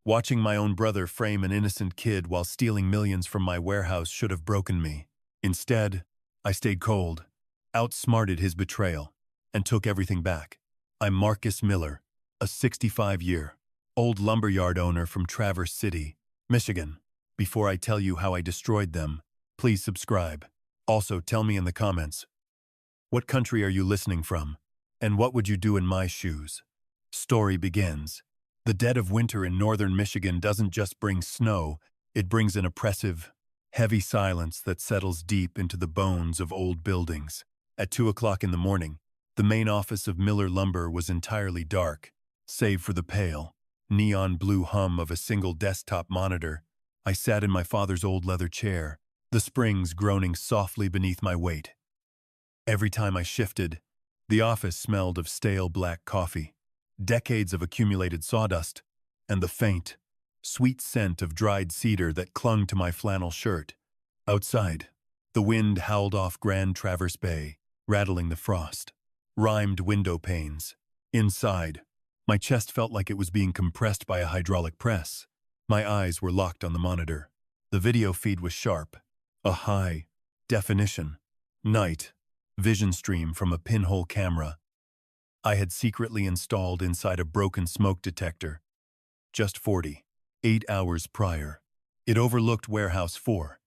Watching my own brother frame an innocent kid while stealing millions from my warehouse should have broken me. Instead, I stayed cold, outsmarted his betrayal, and took everything back. I'm Marcus Miller, a 65-year-old lumberyard owner from Traverse City, Michigan. Before I tell you how I destroyed them, please subscribe. Also, tell me in the comments, what country are you listening from? And what would you do in my shoes? Story begins. The dead of winter in northern Michigan doesn't just bring snow, it brings an oppressive, heavy silence that settles deep into the bones of old buildings. At 2 o'clock in the morning, the main office of Miller Lumber was entirely dark, save for the pale, neon blue hum of a single desktop monitor. I sat in my father's old leather chair, the springs groaning softly beneath my weight. Every time I shifted, the office smelled of stale black coffee, decades of accumulated sawdust, and the faint, sweet scent of dried cedar that clung to my flannel shirt. Outside, the wind howled off Grand Traverse Bay, rattling the frost, rimed window panes. Inside, my chest felt like it was being compressed by a hydraulic press. My eyes were locked on the monitor. The video feed was sharp, a high-definition, night vision stream from a pinhole camera I had secretly installed inside a broken smoke detector just 48 hours prior. It overlooked Warehouse 4,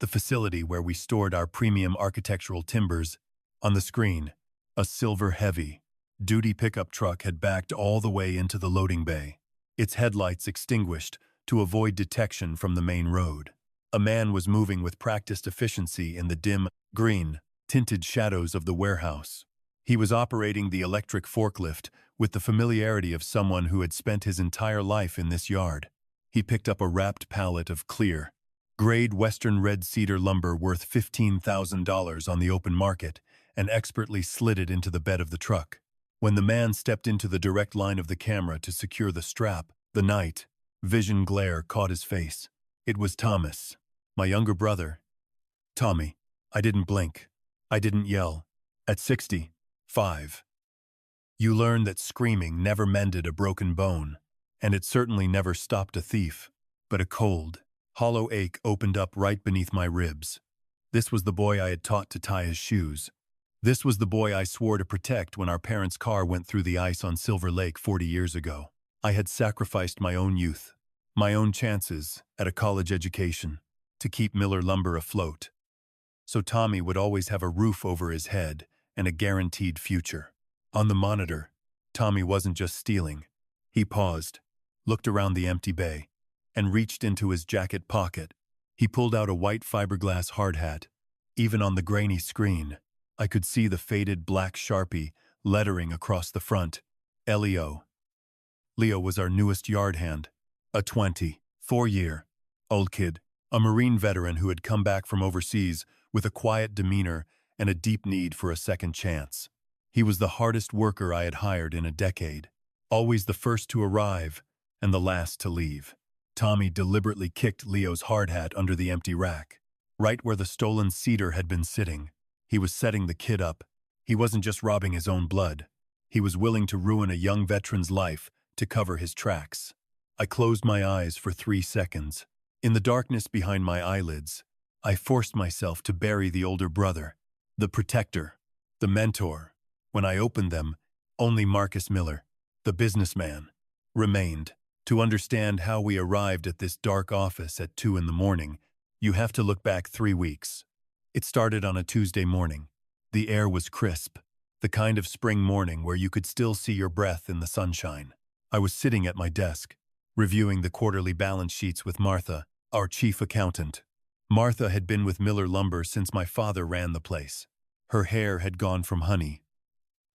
the facility where we stored our premium architectural timbers. On the screen, a silver heavy-duty pickup truck had backed all the way into the loading bay, its headlights extinguished to avoid detection from the main road. A man was moving with practiced efficiency in the dim, green-tinted shadows of the warehouse. He was operating the electric forklift with the familiarity of someone who had spent his entire life in this yard. He picked up a wrapped pallet of clear, grade western red cedar lumber worth $15,000 on the open market and expertly slid it into the bed of the truck. When the man stepped into the direct line of the camera to secure the strap, the night vision glare caught his face. It was Thomas, my younger brother. Tommy. I didn't blink. I didn't yell. At 65, you learn that screaming never mended a broken bone, and it certainly never stopped a thief. But a cold, hollow ache opened up right beneath my ribs. This was the boy I had taught to tie his shoes. This was the boy I swore to protect when our parents' car went through the ice on Silver Lake 40 years ago. I had sacrificed my own youth, my own chances at a college education, to keep Miller Lumber afloat. So Tommy would always have a roof over his head and a guaranteed future. On the monitor, Tommy wasn't just stealing. He paused, looked around the empty bay, and reached into his jacket pocket. He pulled out a white fiberglass hard hat. Even on the grainy screen, I could see the faded black Sharpie lettering across the front. Leo. Leo was our newest yard hand, a 24-year-old kid, a Marine veteran who had come back from overseas with a quiet demeanor and a deep need for a second chance. He was the hardest worker I had hired in a decade, always the first to arrive and the last to leave. Tommy deliberately kicked Leo's hard hat under the empty rack, right where the stolen cedar had been sitting. He was setting the kid up. He wasn't just robbing his own blood. He was willing to ruin a young veteran's life to cover his tracks. I closed my eyes for 3 seconds. In the darkness behind my eyelids, I forced myself to bury the older brother, the protector, the mentor. When I opened them, only Marcus Miller, the businessman, remained. To understand how we arrived at this dark office at 2 in the morning, you have to look back 3 weeks. It started on a Tuesday morning. The air was crisp, the kind of spring morning where you could still see your breath in the sunshine. I was sitting at my desk, reviewing the quarterly balance sheets with Martha, our chief accountant. Martha had been with Miller Lumber since my father ran the place. Her hair had gone from honey,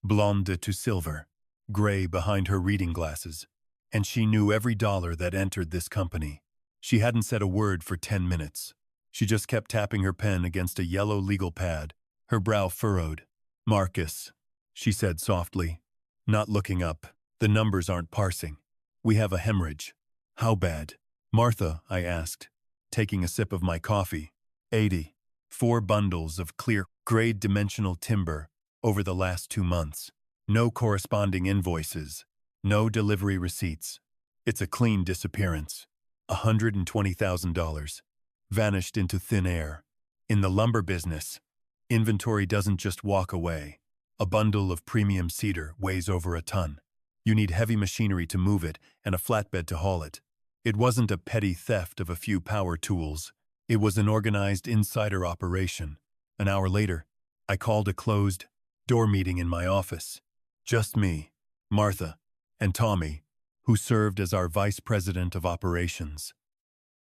blonde to silver, gray behind her reading glasses, and she knew every dollar that entered this company. She hadn't said a word for 10 minutes. She just kept tapping her pen against a yellow legal pad, her brow furrowed. "Marcus," she said softly, not looking up, "the numbers aren't parsing. We have a hemorrhage." "How bad?" "Martha," I asked, taking a sip of my coffee. 84 bundles of clear, grade dimensional timber over the last 2 months. No corresponding invoices. No delivery receipts. It's a clean disappearance. $120,000. Vanished into thin air. In the lumber business, inventory doesn't just walk away. A bundle of premium cedar weighs over a ton. You need heavy machinery to move it and a flatbed to haul it. It wasn't a petty theft of a few power tools. It was an organized insider operation. An hour later, I called a closed-door meeting in my office. Just me, Martha, and Tommy, who served as our vice president of operations.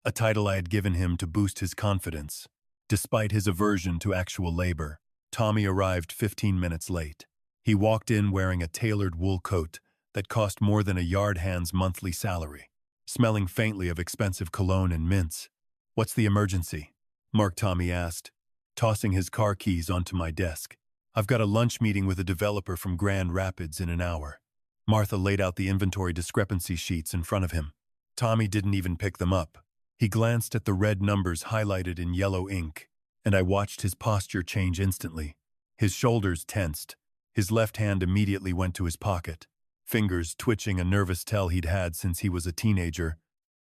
A title I had given him to boost his confidence. Despite his aversion to actual labor, Tommy arrived 15 minutes late. He walked in wearing a tailored wool coat that cost more than a yard hand's monthly salary, smelling faintly of expensive cologne and mints. "What's the emergency?" Mark Tommy asked, tossing his car keys onto my desk. "I've got a lunch meeting with a developer from Grand Rapids in an hour." Martha laid out the inventory discrepancy sheets in front of him. Tommy didn't even pick them up. He glanced at the red numbers highlighted in yellow ink, and I watched his posture change instantly. His shoulders tensed. His left hand immediately went to his pocket, fingers twitching a nervous tell he'd had since he was a teenager,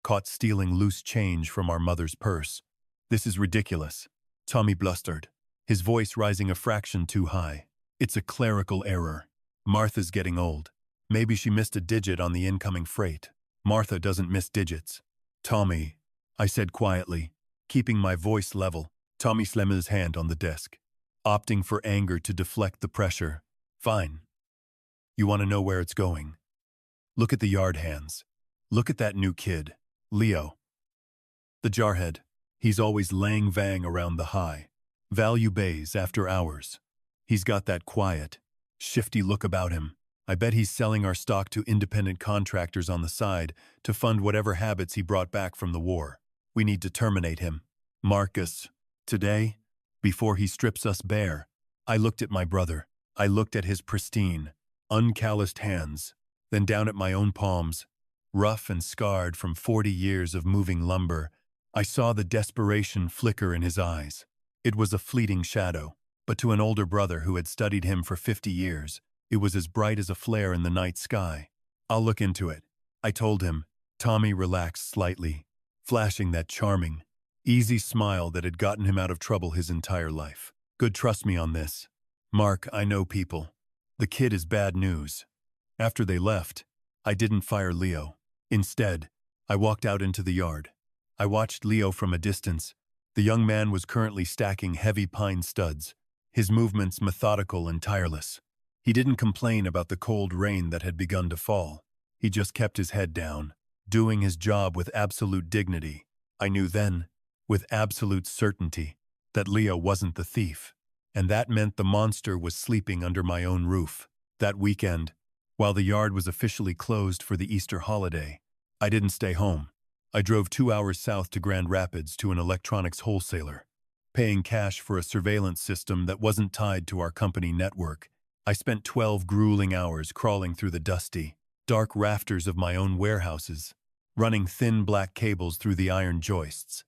caught stealing loose change from our mother's purse. "This is ridiculous," Tommy blustered, his voice rising a fraction too high. "It's a clerical error. Martha's getting old. Maybe she missed a digit on the incoming freight. Martha doesn't miss digits." "Tommy," I said quietly, keeping my voice level. Tommy slammed his hand on the desk, opting for anger to deflect the pressure. "Fine. You want to know where it's going? Look at the yard hands. Look at that new kid, Leo. The jarhead. He's always lang-vang around the high value bays after hours. He's got that quiet, shifty look about him. I bet he's selling our stock to independent contractors on the side to fund whatever habits he brought back from the war. We need to terminate him. Marcus, today, before he strips us bare." I looked at my brother. I looked at his pristine, uncalloused hands, then down at my own palms, rough and scarred from 40 years of moving lumber. I saw the desperation flicker in his eyes. It was a fleeting shadow, but to an older brother who had studied him for 50 years, it was as bright as a flare in the night sky. "I'll look into it," I told him. Tommy relaxed slightly, flashing that charming, easy smile that had gotten him out of trouble his entire life. "Good, trust me on this. Mark, I know people. The kid is bad news." After they left, I didn't fire Leo. Instead, I walked out into the yard. I watched Leo from a distance. The young man was currently stacking heavy pine studs, his movements methodical and tireless. He didn't complain about the cold rain that had begun to fall. He just kept his head down, doing his job with absolute dignity. I knew then, with absolute certainty, that Leo wasn't the thief, and that meant the monster was sleeping under my own roof. That weekend, while the yard was officially closed for the Easter holiday, I didn't stay home. I drove 2 hours south to Grand Rapids to an electronics wholesaler, paying cash for a surveillance system that wasn't tied to our company network. I spent 12 grueling hours crawling through the dusty, dark rafters of my own warehouses, running thin black cables through the iron joists,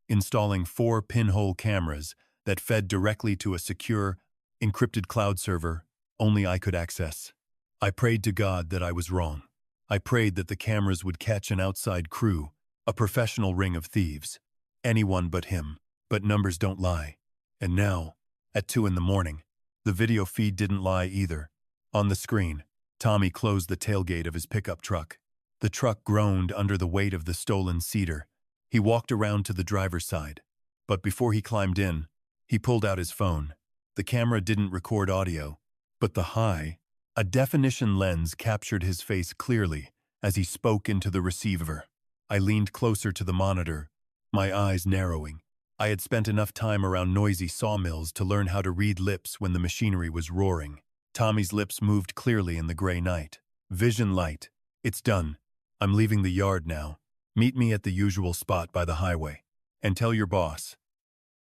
installing 4 pinhole cameras that fed directly to a secure, encrypted cloud server only I could access. I prayed to God that I was wrong. I prayed that the cameras would catch an outside crew, a professional ring of thieves. Anyone but him. But numbers don't lie. And now, at 2 in the morning, the video feed didn't lie either. On the screen, Tommy closed the tailgate of his pickup truck. The truck groaned under the weight of the stolen cedar. He walked around to the driver's side. But before he climbed in, he pulled out his phone. The camera didn't record audio, but the high-definition lens captured his face clearly as he spoke into the receiver. I leaned closer to the monitor, my eyes narrowing. I had spent enough time around noisy sawmills to learn how to read lips when the machinery was roaring. Tommy's lips moved clearly in the gray night. "Vision light. It's done. I'm leaving the yard now. Meet me at the usual spot by the highway. And tell your boss.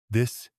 This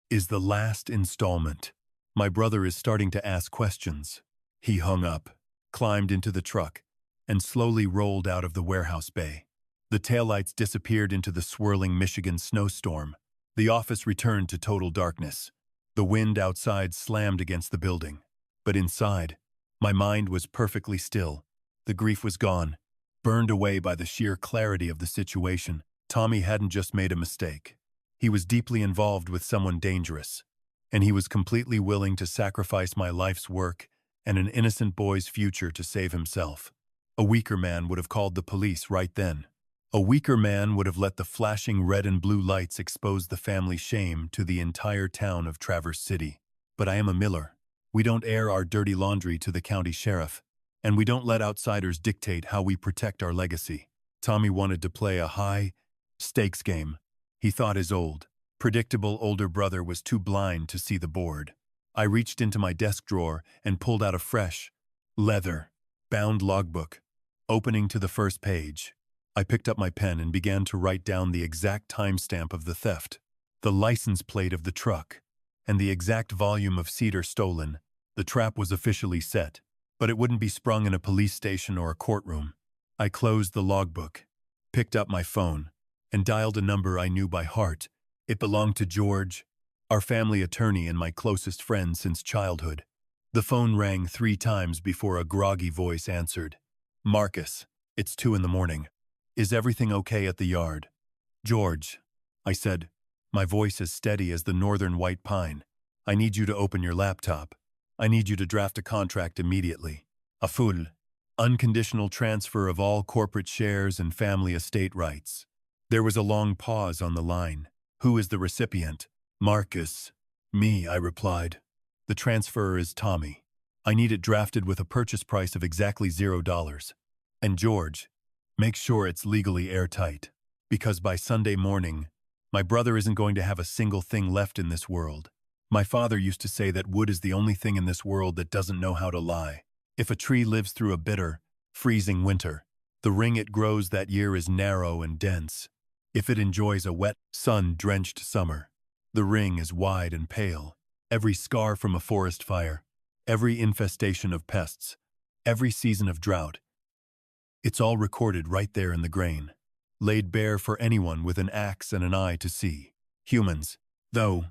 is the last installment. My brother is starting to ask questions." He hung up, climbed into the truck, and slowly rolled out of the warehouse bay. The taillights disappeared into the swirling Michigan snowstorm. The office returned to total darkness. The wind outside slammed against the building. But inside, my mind was perfectly still. The grief was gone. Burned away by the sheer clarity of the situation, Tommy hadn't just made a mistake. He was deeply involved with someone dangerous, and he was completely willing to sacrifice my life's work and an innocent boy's future to save himself. A weaker man would have called the police right then. A weaker man would have let the flashing red and blue lights expose the family shame to the entire town of Traverse City. But I am a Miller. We don't air our dirty laundry to the county sheriff, and we don't let outsiders dictate how we protect our legacy. Tommy wanted to play a high-stakes game. He thought his old, predictable older brother was too blind to see the board. I reached into my desk drawer and pulled out a fresh, leather-bound logbook. Opening to the first page, I picked up my pen and began to write down the exact timestamp of the theft, the license plate of the truck, and the exact volume of cedar stolen. The trap was officially set, but it wouldn't be sprung in a police station or a courtroom. I closed the logbook, picked up my phone, and dialed a number I knew by heart. It belonged to George, our family attorney and my closest friend since childhood. The phone rang 3 times before a groggy voice answered. "Marcus, it's 2 in the morning. Is everything okay at the yard?" "George," I said, my voice as steady as the northern white pine. "I need you to open your laptop. I need you to draft a contract immediately. A full, unconditional transfer of all corporate shares and family estate rights." There was a long pause on the line. "Who is the recipient?" "Marcus." "Me," I replied. "The transfer is Tommy. I need it drafted with a purchase price of exactly $0. And George, make sure it's legally airtight. Because by Sunday morning, my brother isn't going to have a single thing left in this world. My father used to say that wood is the only thing in this world that doesn't know how to lie. If a tree lives through a bitter, freezing winter, the ring it grows that year is narrow and dense. If it enjoys a wet, sun-drenched summer, the ring is wide and pale. Every scar from a forest fire, every infestation of pests, every season of drought, it's all recorded right there in the grain, laid bare for anyone with an axe and an eye to see. Humans, though,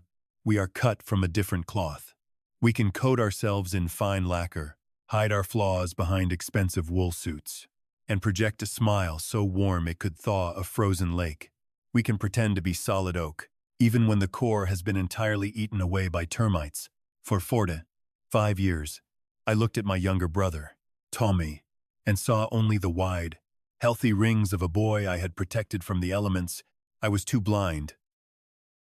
we are cut from a different cloth. We can coat ourselves in fine lacquer, hide our flaws behind expensive wool suits, and project a smile so warm it could thaw a frozen lake. We can pretend to be solid oak, even when the core has been entirely eaten away by termites. For 5 years, I looked at my younger brother, Tommy, and saw only the wide, healthy rings of a boy I had protected from the elements. I was too blind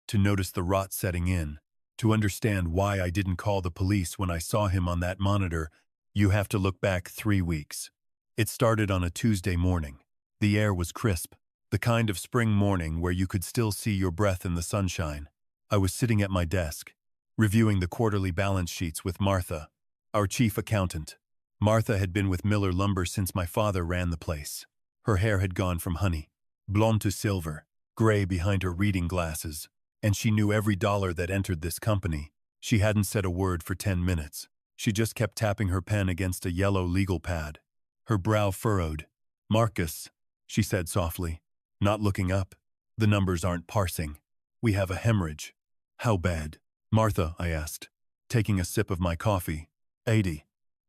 to notice the rot setting in, to understand why I didn't call the police when I saw him on that monitor. You have to look back 3 weeks. It started on a Tuesday morning. The air was crisp, the kind of spring morning where you could still see your breath in the sunshine. I was sitting at my desk, reviewing the quarterly balance sheets with Martha, our chief accountant. Martha had been with Miller Lumber since my father ran the place. Her hair had gone from honey, blonde to silver, gray behind her reading glasses, and she knew every dollar that entered this company. She hadn't said a word for 10 minutes. She just kept tapping her pen against a yellow legal pad. Her brow furrowed. "Marcus," she said softly, not looking up. "The numbers aren't parsing. We have a hemorrhage." "How bad?" "Martha," I asked, taking a sip of my coffee.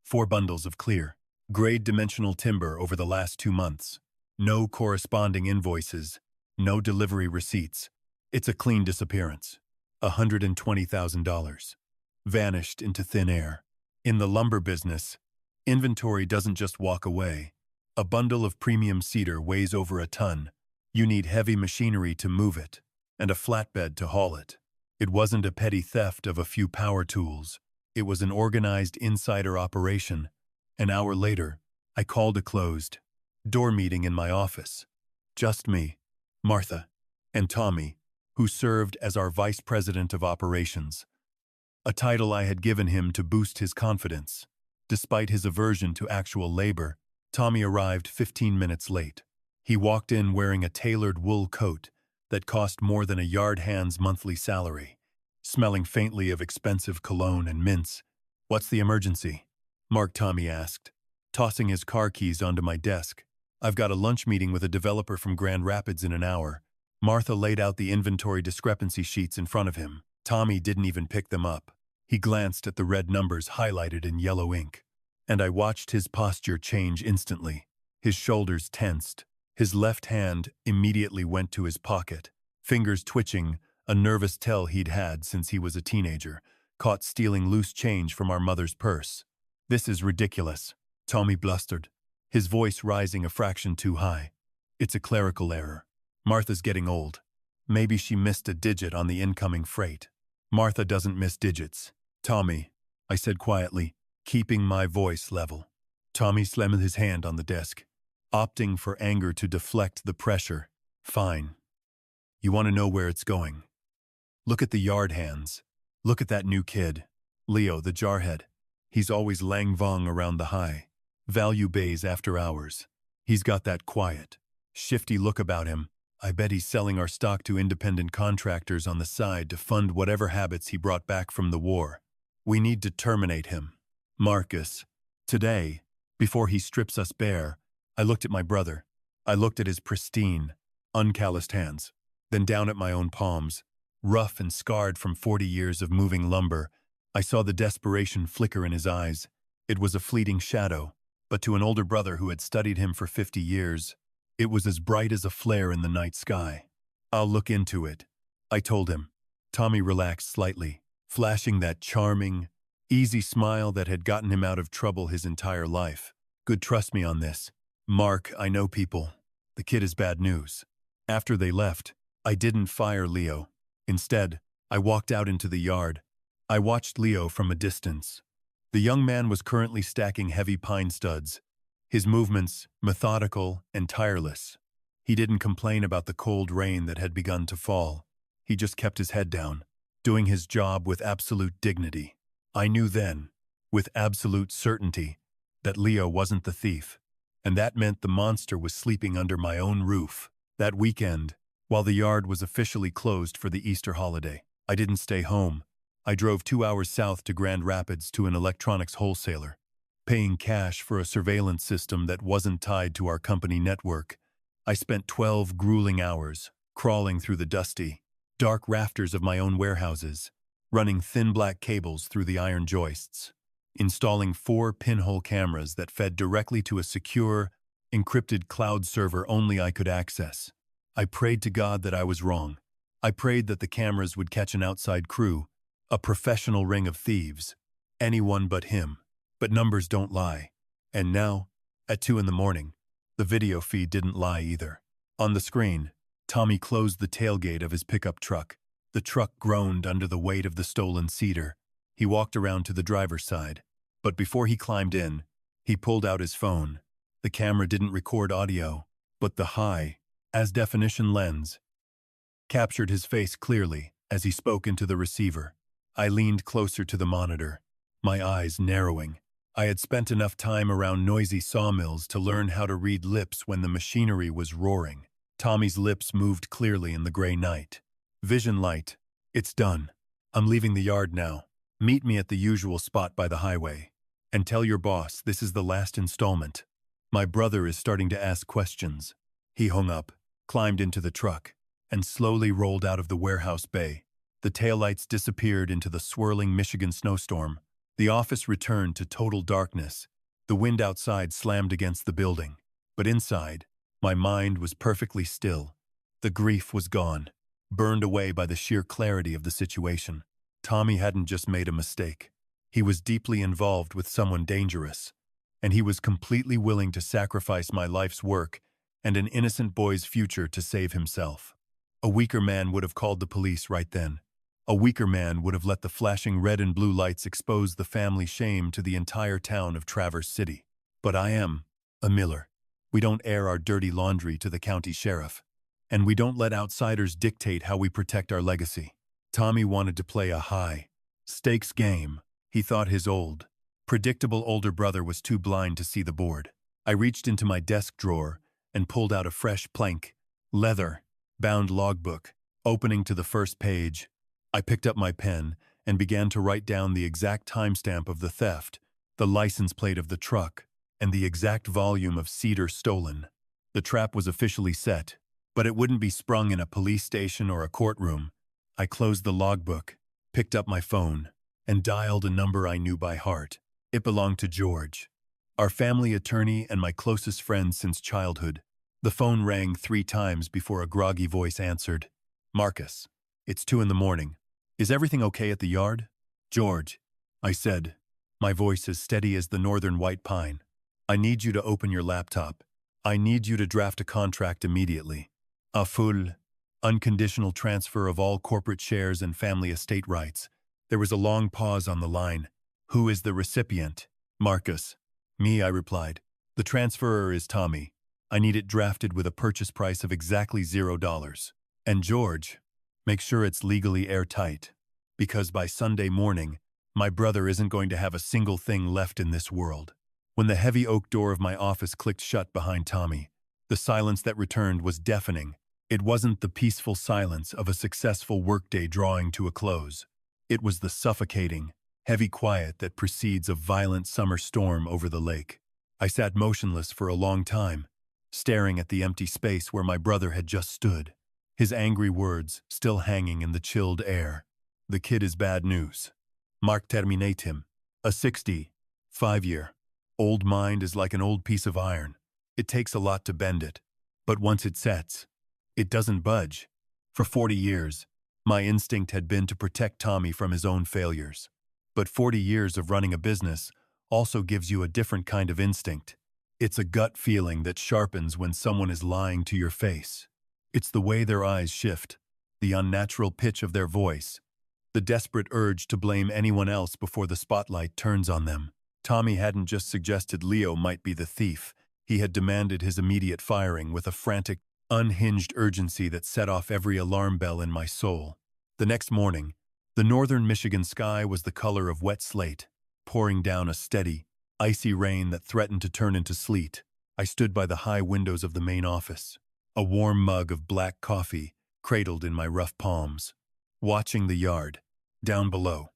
4 bundles of clear, grade dimensional timber over the last 2 months. No corresponding invoices, no delivery receipts. It's a clean disappearance. $120,000. Vanished into thin air. In the lumber business, inventory doesn't just walk away. A bundle of premium cedar weighs over a ton. You need heavy machinery to move it, and a flatbed to haul it. It wasn't a petty theft of a few power tools. It was an organized insider operation. An hour later, I called a closed-door meeting in my office. Just me, Martha, and Tommy, who served as our vice president of operations, a title I had given him to boost his confidence. Despite his aversion to actual labor, Tommy arrived 15 minutes late. He walked in wearing a tailored wool coat that cost more than a yard hand's monthly salary, smelling faintly of expensive cologne and mints. "What's the emergency?" Mark Tommy asked, tossing his car keys onto my desk. "I've got a lunch meeting with a developer from Grand Rapids in an hour." Martha laid out the inventory discrepancy sheets in front of him. Tommy didn't even pick them up. He glanced at the red numbers highlighted in yellow ink, and I watched his posture change instantly. His shoulders tensed. His left hand immediately went to his pocket, fingers twitching, a nervous tell he'd had since he was a teenager, caught stealing loose change from our mother's purse. "This is ridiculous," Tommy blustered, his voice rising a fraction too high. "It's a clerical error. Martha's getting old. Maybe she missed a digit on the incoming freight." "Martha doesn't miss digits, Tommy," I said quietly, keeping my voice level. Tommy slammed his hand on the desk, opting for anger to deflect the pressure. "Fine. You want to know where it's going? Look at the yard hands. Look at that new kid, Leo the jarhead. He's always lang-vong around the high value bays after hours. He's got that quiet, shifty look about him. I bet he's selling our stock to independent contractors on the side to fund whatever habits he brought back from the war. We need to terminate him. Marcus, today, before he strips us bare, I looked at my brother. I looked at his pristine, uncalloused hands, then down at my own palms, rough and scarred from 40 years of moving lumber. I saw the desperation flicker in his eyes. It was a fleeting shadow, but to an older brother who had studied him for 50 years, it was as bright as a flare in the night sky. "I'll look into it," I told him. Tommy relaxed slightly, flashing that charming, easy smile that had gotten him out of trouble his entire life. "Good, trust me on this. Mark, I know people. The kid is bad news." After they left, I didn't fire Leo. Instead, I walked out into the yard. I watched Leo from a distance. The young man was currently stacking heavy pine studs, his movements methodical and tireless. He didn't complain about the cold rain that had begun to fall. He just kept his head down, doing his job with absolute dignity. I knew then, with absolute certainty, that Leo wasn't the thief, and that meant the monster was sleeping under my own roof. That weekend, while the yard was officially closed for the Easter holiday, I didn't stay home. I drove 2 hours south to Grand Rapids to an electronics wholesaler, paying cash for a surveillance system that wasn't tied to our company network. I spent 12 grueling hours crawling through the dusty, dark rafters of my own warehouses, running thin black cables through the iron joists, installing 4 pinhole cameras that fed directly to a secure, encrypted cloud server only I could access. I prayed to God that I was wrong. I prayed that the cameras would catch an outside crew, a professional ring of thieves, anyone but him. But numbers don't lie. And now, at 2 in the morning, the video feed didn't lie either. On the screen, Tommy closed the tailgate of his pickup truck. The truck groaned under the weight of the stolen cedar. He walked around to the driver's side, but before he climbed in, he pulled out his phone. The camera didn't record audio, but the high-definition lens captured his face clearly as he spoke into the receiver. I leaned closer to the monitor, my eyes narrowing. I had spent enough time around noisy sawmills to learn how to read lips when the machinery was roaring. Tommy's lips moved clearly in the gray night. "Vision light. It's done. I'm leaving the yard now. Meet me at the usual spot by the highway. And tell your boss this is the last installment. My brother is starting to ask questions." He hung up, climbed into the truck, and slowly rolled out of the warehouse bay. The taillights disappeared into the swirling Michigan snowstorm. The office returned to total darkness. The wind outside slammed against the building. But inside, my mind was perfectly still. The grief was gone, burned away by the sheer clarity of the situation. Tommy hadn't just made a mistake. He was deeply involved with someone dangerous, and he was completely willing to sacrifice my life's work and an innocent boy's future to save himself. A weaker man would have called the police right then. A weaker man would have let the flashing red and blue lights expose the family shame to the entire town of Traverse City. But I am a Miller. We don't air our dirty laundry to the county sheriff, and we don't let outsiders dictate how we protect our legacy. Tommy wanted to play a high-stakes game. He thought his old, predictable older brother was too blind to see the board. I reached into my desk drawer and pulled out a fresh plank, leather-bound logbook. Opening to the first page, I picked up my pen and began to write down the exact timestamp of the theft, the license plate of the truck, and the exact volume of cedar stolen. The trap was officially set, but it wouldn't be sprung in a police station or a courtroom. I closed the logbook, picked up my phone, and dialed a number I knew by heart. It belonged to George. our family attorney and my closest friend since childhood. The phone rang 3 times before a groggy voice answered. Marcus, it's 2 in the morning. Is everything okay at the yard? George, I said, my voice as steady as the northern white pine. I need you to open your laptop. I need you to draft a contract immediately. A full, unconditional transfer of all corporate shares and family estate rights. There was a long pause on the line. Who is the recipient? Marcus. Me, I replied. The transferor is Tommy. I need it drafted with a purchase price of exactly $0. And George, make sure it's legally airtight. Because by Sunday morning, my brother isn't going to have a single thing left in this world. When the heavy oak door of my office clicked shut behind Tommy, the silence that returned was deafening. It wasn't the peaceful silence of a successful workday drawing to a close. It was the suffocating, heavy quiet that precedes a violent summer storm over the lake. I sat motionless for a long time, staring at the empty space where my brother had just stood, his angry words still hanging in the chilled air. The kid is bad news. Mark terminate him. A 65-year old mind is like an old piece of iron. It takes a lot to bend it, but once it sets, it doesn't budge. For 40 years, my instinct had been to protect Tommy from his own failures. But 40 years of running a business also gives you a different kind of instinct. It's a gut feeling that sharpens when someone is lying to your face. It's the way their eyes shift, the unnatural pitch of their voice, the desperate urge to blame anyone else before the spotlight turns on them. Tommy hadn't just suggested Leo might be the thief. He had demanded his immediate firing with a frantic, unhinged urgency that set off every alarm bell in my soul. The next morning, the northern Michigan sky was the color of wet slate, pouring down a steady, icy rain that threatened to turn into sleet. I stood by the high windows of the main office, a warm mug of black coffee cradled in my rough palms, watching the yard, down below.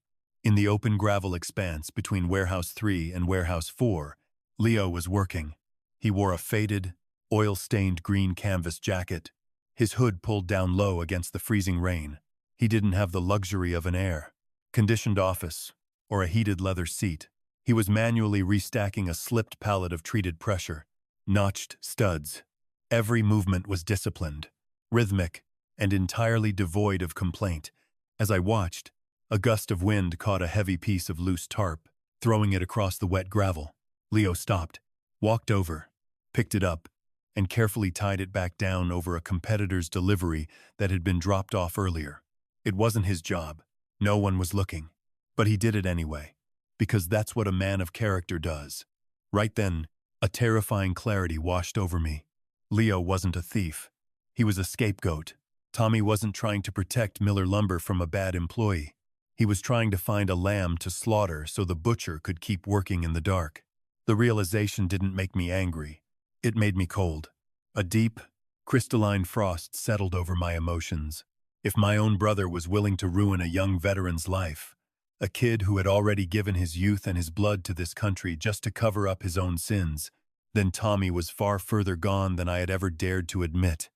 In the open gravel expanse between Warehouse 3 and Warehouse 4, Leo was working. He wore a faded, oil-stained green canvas jacket, his hood pulled down low against the freezing rain. He didn't have the luxury of an air-conditioned office or a heated leather seat. He was manually restacking a slipped pallet of treated pressure, notched studs. Every movement was disciplined, rhythmic, and entirely devoid of complaint. As I watched, a gust of wind caught a heavy piece of loose tarp, throwing it across the wet gravel. Leo stopped, walked over, picked it up, and carefully tied it back down over a competitor's delivery that had been dropped off earlier. It wasn't his job. No one was looking. But he did it anyway, because that's what a man of character does. Right then, a terrifying clarity washed over me. Leo wasn't a thief. He was a scapegoat. Tommy wasn't trying to protect Miller Lumber from a bad employee. He was trying to find a lamb to slaughter so the butcher could keep working in the dark. The realization didn't make me angry. It made me cold. A deep, crystalline frost settled over my emotions. If my own brother was willing to ruin a young veteran's life, a kid who had already given his youth and his blood to this country just to cover up his own sins, then Tommy was far further gone than I had ever dared to admit.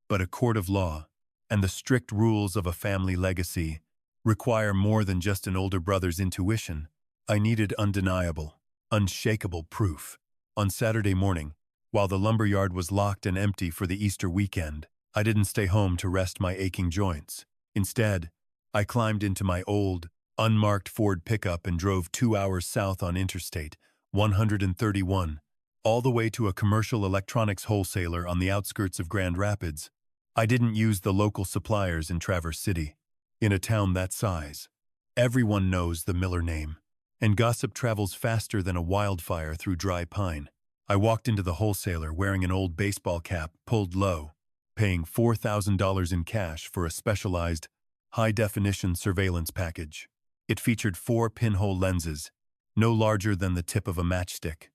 But a court of law, and the strict rules of a family legacy, require more than just an older brother's intuition. I needed undeniable, unshakable proof. On Saturday morning, while the lumberyard was locked and empty for the Easter weekend, I didn't stay home to rest my aching joints. Instead, I climbed into my old, unmarked Ford pickup and drove 2 hours south on Interstate 131, all the way to a commercial electronics wholesaler on the outskirts of Grand Rapids. I didn't use the local suppliers in Traverse City. In a town that size, everyone knows the Miller name, and gossip travels faster than a wildfire through dry pine. I walked into the wholesaler wearing an old baseball cap pulled low, paying $4,000 in cash for a specialized, high-definition surveillance package. It featured 4 pinhole lenses, no larger than the tip of a matchstick,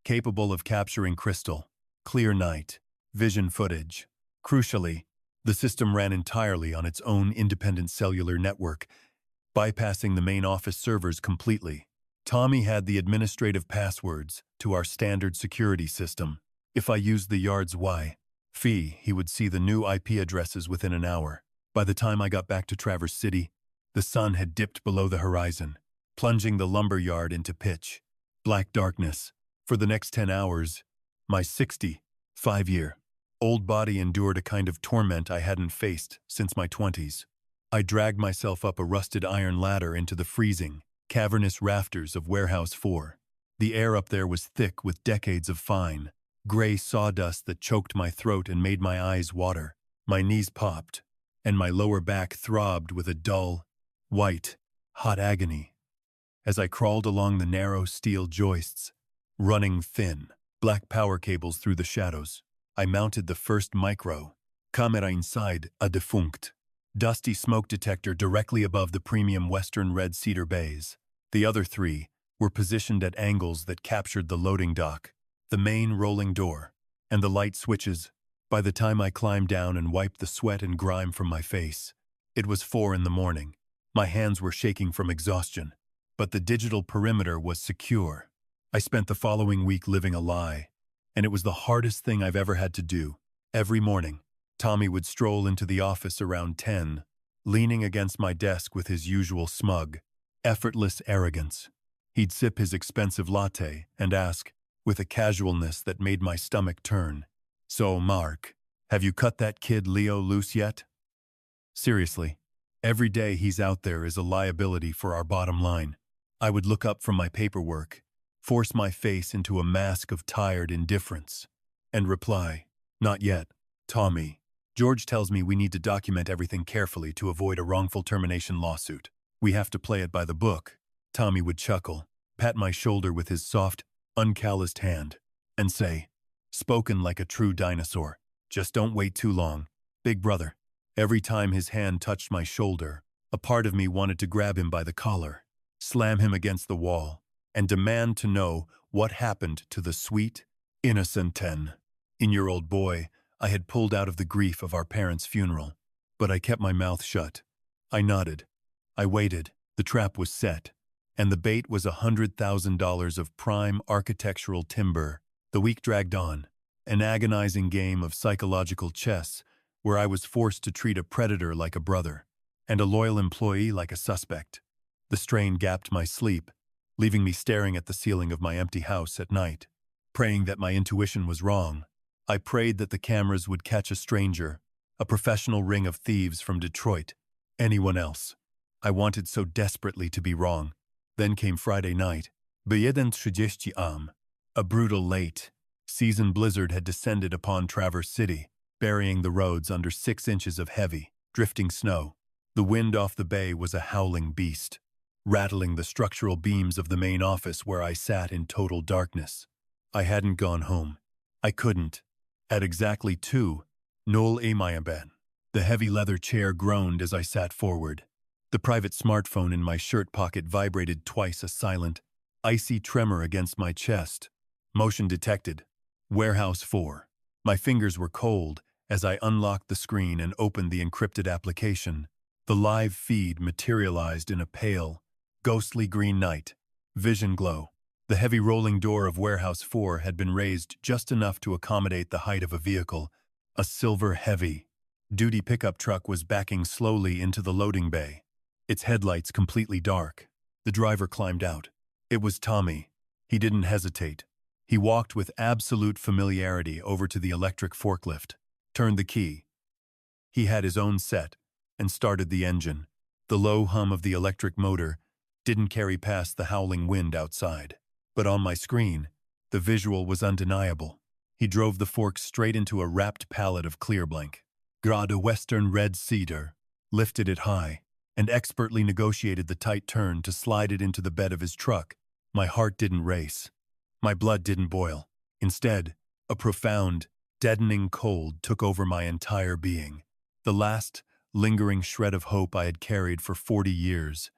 capable of capturing crystal, clear night, vision footage. Crucially, the system ran entirely on its own independent cellular network, bypassing the main office servers completely. Tommy had the administrative passwords to our standard security system. If I used the yard's Wi-Fi, he would see the new IP addresses within an hour. By the time I got back to Traverse City, the sun had dipped below the horizon, plunging the lumber yard into pitch black darkness. For the next 10 hours, my 65-year-old body endured a kind of torment I hadn't faced since my 20s. I dragged myself up a rusted iron ladder into the freezing, cavernous rafters of Warehouse 4. The air up there was thick with decades of fine, gray sawdust that choked my throat and made my eyes water. My knees popped, and my lower back throbbed with a dull, white, hot agony. As I crawled along the narrow steel joists, running thin, black power cables through the shadows, I mounted the first micro camera inside a defunct, dusty smoke detector directly above the premium western red cedar bays. The other three were positioned at angles that captured the loading dock, the main rolling door, and the light switches. By the time I climbed down and wiped the sweat and grime from my face, it was 4 in the morning. My hands were shaking from exhaustion, but the digital perimeter was secure. I spent the following week living a lie, and it was the hardest thing I've ever had to do. Every morning, Tommy would stroll into the office around 10, leaning against my desk with his usual smug, effortless arrogance. He'd sip his expensive latte and ask, with a casualness that made my stomach turn, "So, Mark, have you cut that kid Leo loose yet?" Seriously, every day he's out there is a liability for our bottom line. I would look up from my paperwork, force my face into a mask of tired indifference, and reply, "Not yet, Tommy. George tells me we need to document everything carefully to avoid a wrongful termination lawsuit. We have to play it by the book." Tommy would chuckle, pat my shoulder with his soft, uncalloused hand, and say, spoken like a true dinosaur, "Just don't wait too long, big brother." Every time his hand touched my shoulder, a part of me wanted to grab him by the collar, slam him against the wall, and demand to know what happened to the sweet, innocent 10-year-old boy I had pulled out of the grief of our parents' funeral. But I kept my mouth shut. I nodded. I waited. The trap was set, and the bait was $100,000 of prime architectural timber. The week dragged on, an agonizing game of psychological chess where I was forced to treat a predator like a brother and a loyal employee like a suspect. The strain gapped my sleep, leaving me staring at the ceiling of my empty house at night, praying that my intuition was wrong. I prayed that the cameras would catch a stranger, a professional ring of thieves from Detroit, anyone else. I wanted so desperately to be wrong. Then came Friday night. A brutal late-season blizzard had descended upon Traverse City, burying the roads under 6 inches of heavy, drifting snow. The wind off the bay was a howling beast, rattling the structural beams of the main office where I sat in total darkness. I hadn't gone home. I couldn't. At exactly 2:00 the heavy leather chair groaned as I sat forward. The private smartphone in my shirt pocket vibrated twice, a silent, icy tremor against my chest. Motion detected. Warehouse 4. My fingers were cold as I unlocked the screen and opened the encrypted application. The live feed materialized in a pale, ghostly green night. Vision glow. The heavy rolling door of Warehouse 4 had been raised just enough to accommodate the height of a vehicle. A silver heavy-duty pickup truck was backing slowly into the loading bay, its headlights completely dark. The driver climbed out. It was Tommy. He didn't hesitate. He walked with absolute familiarity over to the electric forklift, turned the key. He had his own set, and started the engine. The low hum of the electric motor didn't carry past the howling wind outside. But on my screen, the visual was undeniable. He drove the fork straight into a wrapped pallet of clear blank. Grabbed a western red cedar, lifted it high, and expertly negotiated the tight turn to slide it into the bed of his truck. My heart didn't race. My blood didn't boil. Instead, a profound, deadening cold took over my entire being. The last, lingering shred of hope I had carried for 40 years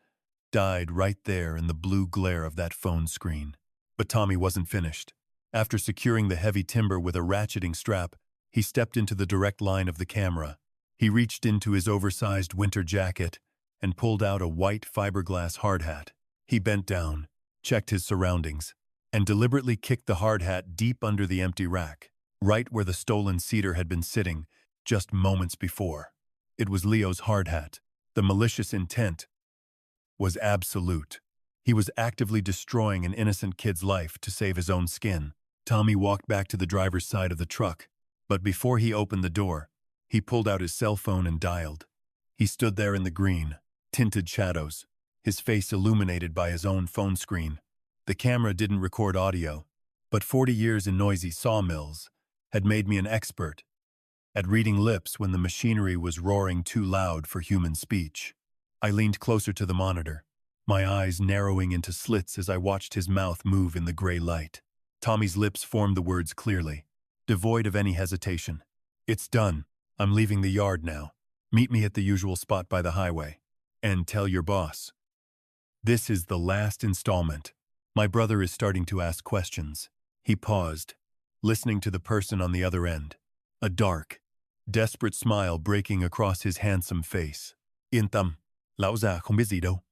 died right there in the blue glare of that phone screen. But Tommy wasn't finished. After securing the heavy timber with a ratcheting strap, he stepped into the direct line of the camera. He reached into his oversized winter jacket and pulled out a white fiberglass hard hat. He bent down, checked his surroundings, and deliberately kicked the hard hat deep under the empty rack, right where the stolen cedar had been sitting just moments before. It was Leo's hard hat. The malicious intent was absolute. He was actively destroying an innocent kid's life to save his own skin. Tommy walked back to the driver's side of the truck, but before he opened the door, he pulled out his cell phone and dialed. He stood there in the green, tinted shadows, his face illuminated by his own phone screen. The camera didn't record audio, but 40 years in noisy sawmills had made me an expert at reading lips when the machinery was roaring too loud for human speech. I leaned closer to the monitor, my eyes narrowing into slits as I watched his mouth move in the gray light. Tommy's lips formed the words clearly, devoid of any hesitation. "It's done. I'm leaving the yard now. Meet me at the usual spot by the highway. And tell your boss." This is the last installment. My brother is starting to ask questions. He paused, listening to the person on the other end, a dark, desperate smile breaking across his handsome face. "Yên tâm, lão già không biết gì đâu.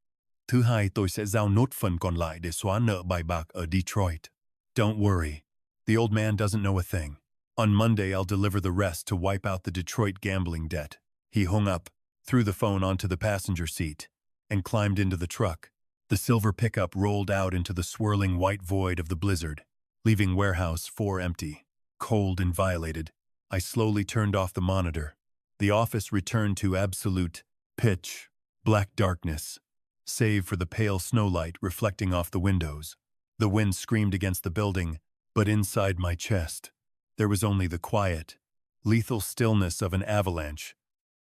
Thứ hai tôi sẽ giao nốt phần còn lại để xóa nợ bài bạc ở Detroit." "Don't worry. The old man doesn't know a thing. On Monday I'll deliver the rest to wipe out the Detroit gambling debt." He hung up, threw the phone onto the passenger seat, and climbed into the truck. The silver pickup rolled out into the swirling white void of the blizzard, leaving Warehouse 4 empty. Cold and violated, I slowly turned off the monitor. The office returned to absolute, pitch, black darkness, save for the pale snowlight reflecting off the windows. The wind screamed against the building, but inside my chest, there was only the quiet, lethal stillness of an avalanche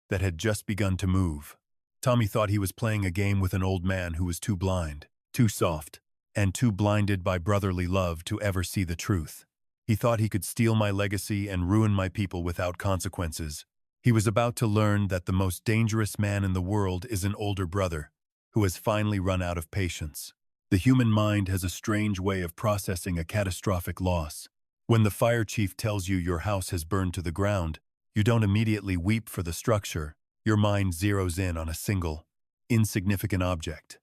that had just begun to move. Tommy thought he was playing a game with an old man who was too blind, too soft, and too blinded by brotherly love to ever see the truth. He thought he could steal my legacy and ruin my people without consequences. He was about to learn that the most dangerous man in the world is an older brother who has finally run out of patience. The human mind has a strange way of processing a catastrophic loss. When the fire chief tells you your house has burned to the ground, you don't immediately weep for the structure. Your mind zeroes in on a single, insignificant object.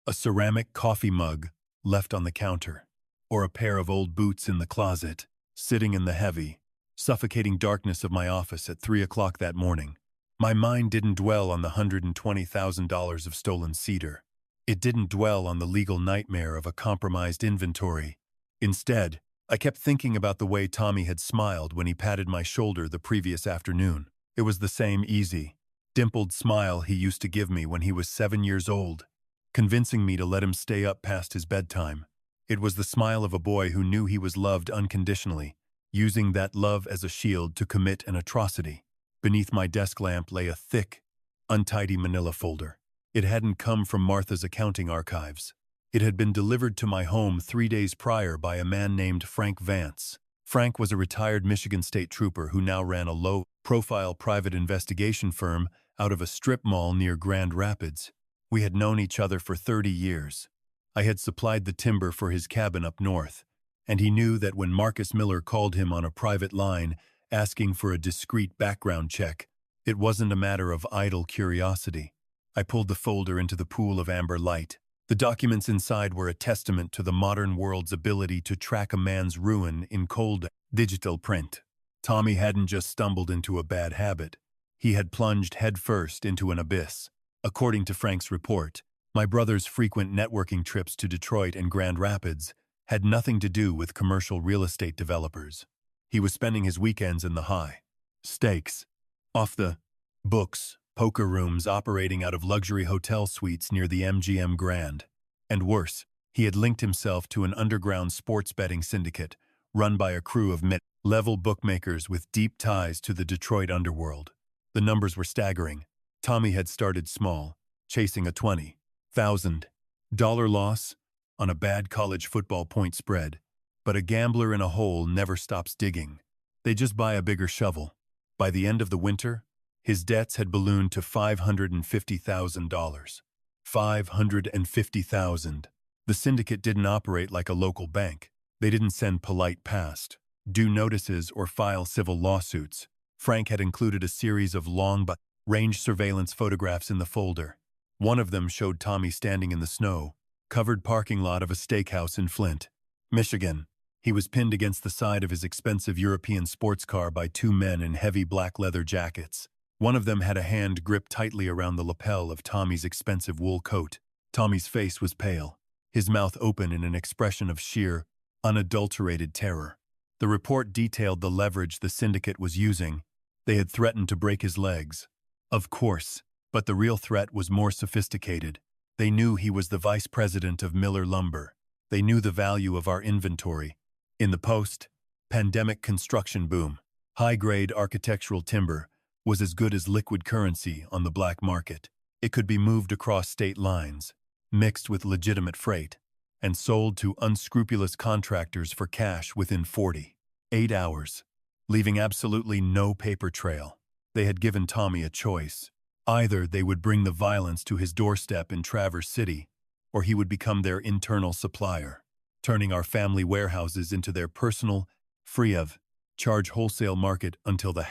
A ceramic coffee mug left on the counter, or a pair of old boots in the closet, sitting in the heavy, suffocating darkness of my office at 3 o'clock that morning. My mind didn't dwell on the $120,000 of stolen cedar. It didn't dwell on the legal nightmare of a compromised inventory. Instead, I kept thinking about the way Tommy had smiled when he patted my shoulder the previous afternoon. It was the same easy, dimpled smile he used to give me when he was 7 years old, convincing me to let him stay up past his bedtime. It was the smile of a boy who knew he was loved unconditionally, using that love as a shield to commit an atrocity. Beneath my desk lamp lay a thick, untidy manila folder. It hadn't come from Martha's accounting archives. It had been delivered to my home 3 days prior by a man named Frank Vance. Frank was a retired Michigan State trooper who now ran a low-profile private investigation firm out of a strip mall near Grand Rapids. We had known each other for 30 years. I had supplied the timber for his cabin up north, and he knew that when Marcus Miller called him on a private line asking for a discreet background check, it wasn't a matter of idle curiosity. I pulled the folder into the pool of amber light. The documents inside were a testament to the modern world's ability to track a man's ruin in cold, digital print. Tommy hadn't just stumbled into a bad habit. He had plunged headfirst into an abyss. According to Frank's report, my brother's frequent networking trips to Detroit and Grand Rapids had nothing to do with commercial real estate developers. He was spending his weekends in the high-stakes, off-the-books poker rooms operating out of luxury hotel suites near the MGM Grand. And worse, he had linked himself to an underground sports betting syndicate run by a crew of mid-level bookmakers with deep ties to the Detroit underworld. The numbers were staggering. Tommy had started small, chasing a $20,000 loss on a bad college football point spread. But a gambler in a hole never stops digging. They just buy a bigger shovel. By the end of the winter, his debts had ballooned to $550,000. $550,000. The syndicate didn't operate like a local bank. They didn't send polite past due notices or file civil lawsuits. Frank had included a series of long-range surveillance photographs in the folder. One of them showed Tommy standing in the snow-covered parking lot of a steakhouse in Flint, Michigan. He was pinned against the side of his expensive European sports car by 2 men in heavy black leather jackets. One of them had a hand gripped tightly around the lapel of Tommy's expensive wool coat. Tommy's face was pale, his mouth open in an expression of sheer, unadulterated terror. The report detailed the leverage the syndicate was using. They had threatened to break his legs. Of course, but the real threat was more sophisticated. They knew he was the vice president of Miller Lumber. They knew the value of our inventory. In the post-pandemic construction boom, high-grade architectural timber was as good as liquid currency on the black market. It could be moved across state lines, mixed with legitimate freight, and sold to unscrupulous contractors for cash within 48 hours, leaving absolutely no paper trail. They had given Tommy a choice. Either they would bring the violence to his doorstep in Traverse City, or he would become their internal supplier, turning our family warehouses into their personal, free of charge wholesale market until the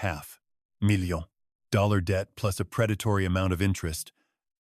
$500,000 debt plus a predatory amount of interest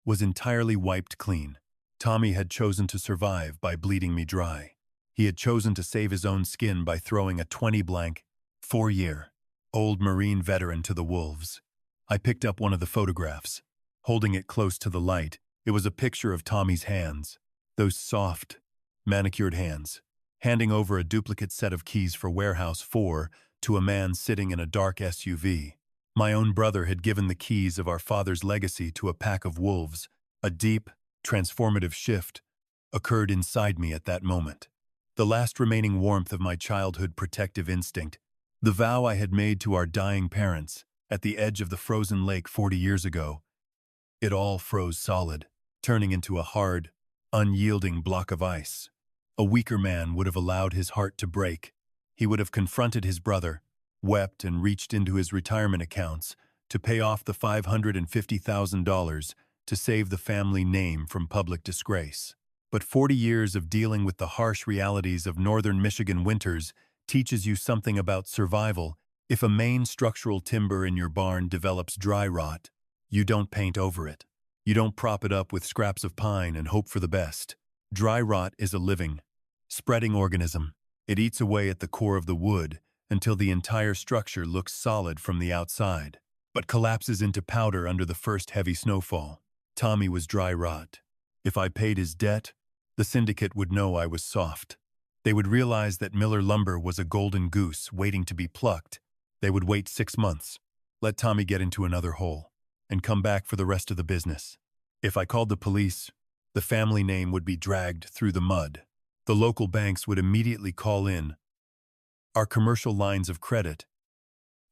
was entirely wiped clean. Tommy had chosen to survive by bleeding me dry. He had chosen to save his own skin by throwing a 4-year-old Marine veteran to the wolves. I picked up one of the photographs. Holding it close to the light, it was a picture of Tommy's hands, those soft, manicured hands, handing over a duplicate set of keys for Warehouse 4 to a man sitting in a dark SUV. My own brother had given the keys of our father's legacy to a pack of wolves. A deep, transformative shift occurred inside me at that moment. The last remaining warmth of my childhood protective instinct, the vow I had made to our dying parents at the edge of the frozen lake 40 years ago, it all froze solid, turning into a hard, unyielding block of ice. A weaker man would have allowed his heart to break. He would have confronted his brother, wept and reached into his retirement accounts to pay off the $550,000 to save the family name from public disgrace. But 40 years of dealing with the harsh realities of northern Michigan winters teaches you something about survival. If a main structural timber in your barn develops dry rot, you don't paint over it. You don't prop it up with scraps of pine and hope for the best. Dry rot is a living, spreading organism. It eats away at the core of the wood until the entire structure looks solid from the outside, but collapses into powder under the first heavy snowfall. Tommy was dry rot. If I paid his debt, the syndicate would know I was soft. They would realize that Miller Lumber was a golden goose waiting to be plucked. They would wait 6 months, let Tommy get into another hole, and come back for the rest of the business. If I called the police, the family name would be dragged through the mud. The local banks would immediately call in our commercial lines of credit,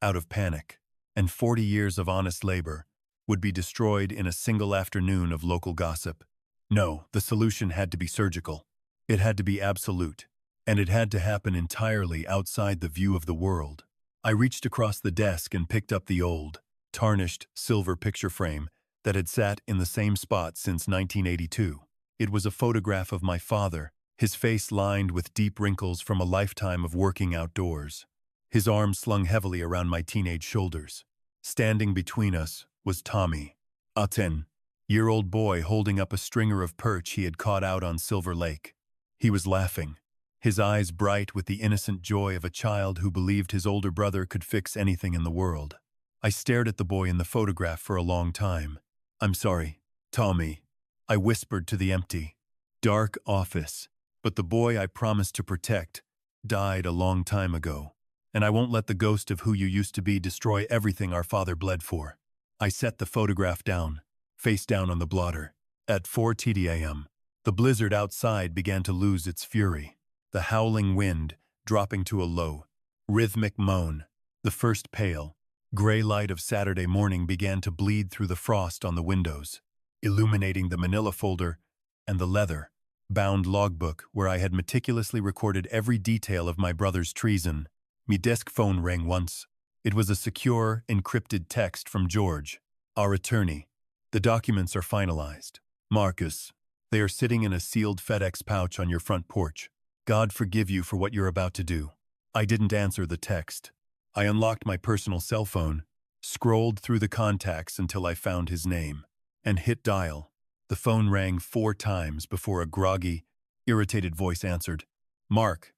out of panic, and 40 years of honest labor would be destroyed in a single afternoon of local gossip. No, the solution had to be surgical. It had to be absolute, and it had to happen entirely outside the view of the world. I reached across the desk and picked up the old, tarnished silver picture frame that had sat in the same spot since 1982. It was a photograph of my father, his face lined with deep wrinkles from a lifetime of working outdoors, his arms slung heavily around my teenage shoulders. Standing between us was Tommy, a 10-year-old boy holding up a stringer of perch he had caught out on Silver Lake. He was laughing, his eyes bright with the innocent joy of a child who believed his older brother could fix anything in the world. I stared at the boy in the photograph for a long time. "I'm sorry, Tommy," I whispered to the empty, dark office. "But the boy I promised to protect died a long time ago, and I won't let the ghost of who you used to be destroy everything our father bled for." I set the photograph down, face down on the blotter. At 4:30 a.m., the blizzard outside began to lose its fury, the howling wind dropping to a low, rhythmic moan. The first pale, gray light of Saturday morning began to bleed through the frost on the windows, illuminating the manila folder and the leather-bound logbook where I had meticulously recorded every detail of my brother's treason. My desk phone rang once. It was a secure, encrypted text from George, our attorney. "The documents are finalized. Marcus, they are sitting in a sealed FedEx pouch on your front porch. God forgive you for what you're about to do." I didn't answer the text. I unlocked my personal cell phone, scrolled through the contacts until I found his name, and hit dial. The phone rang 4 times before a groggy, irritated voice answered. "Mark,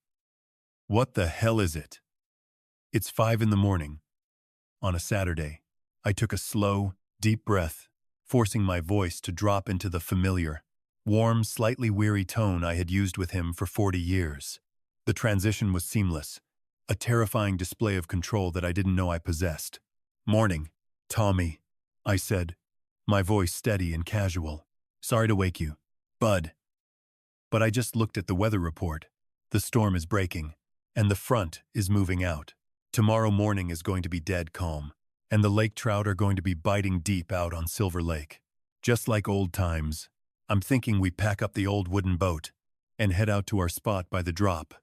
what the hell is it?" It's 5 in the morning. On a Saturday, I took a slow, deep breath, forcing my voice to drop into the familiar, warm, slightly weary tone I had used with him for 40 years. The transition was seamless, a terrifying display of control that I didn't know I possessed. "Morning, Tommy," I said, my voice steady and casual. "Sorry to wake you, bud. But I just looked at the weather report. The storm is breaking, and the front is moving out. Tomorrow morning is going to be dead calm, and the lake trout are going to be biting deep out on Silver Lake. Just like old times, I'm thinking we pack up the old wooden boat and head out to our spot by the drop,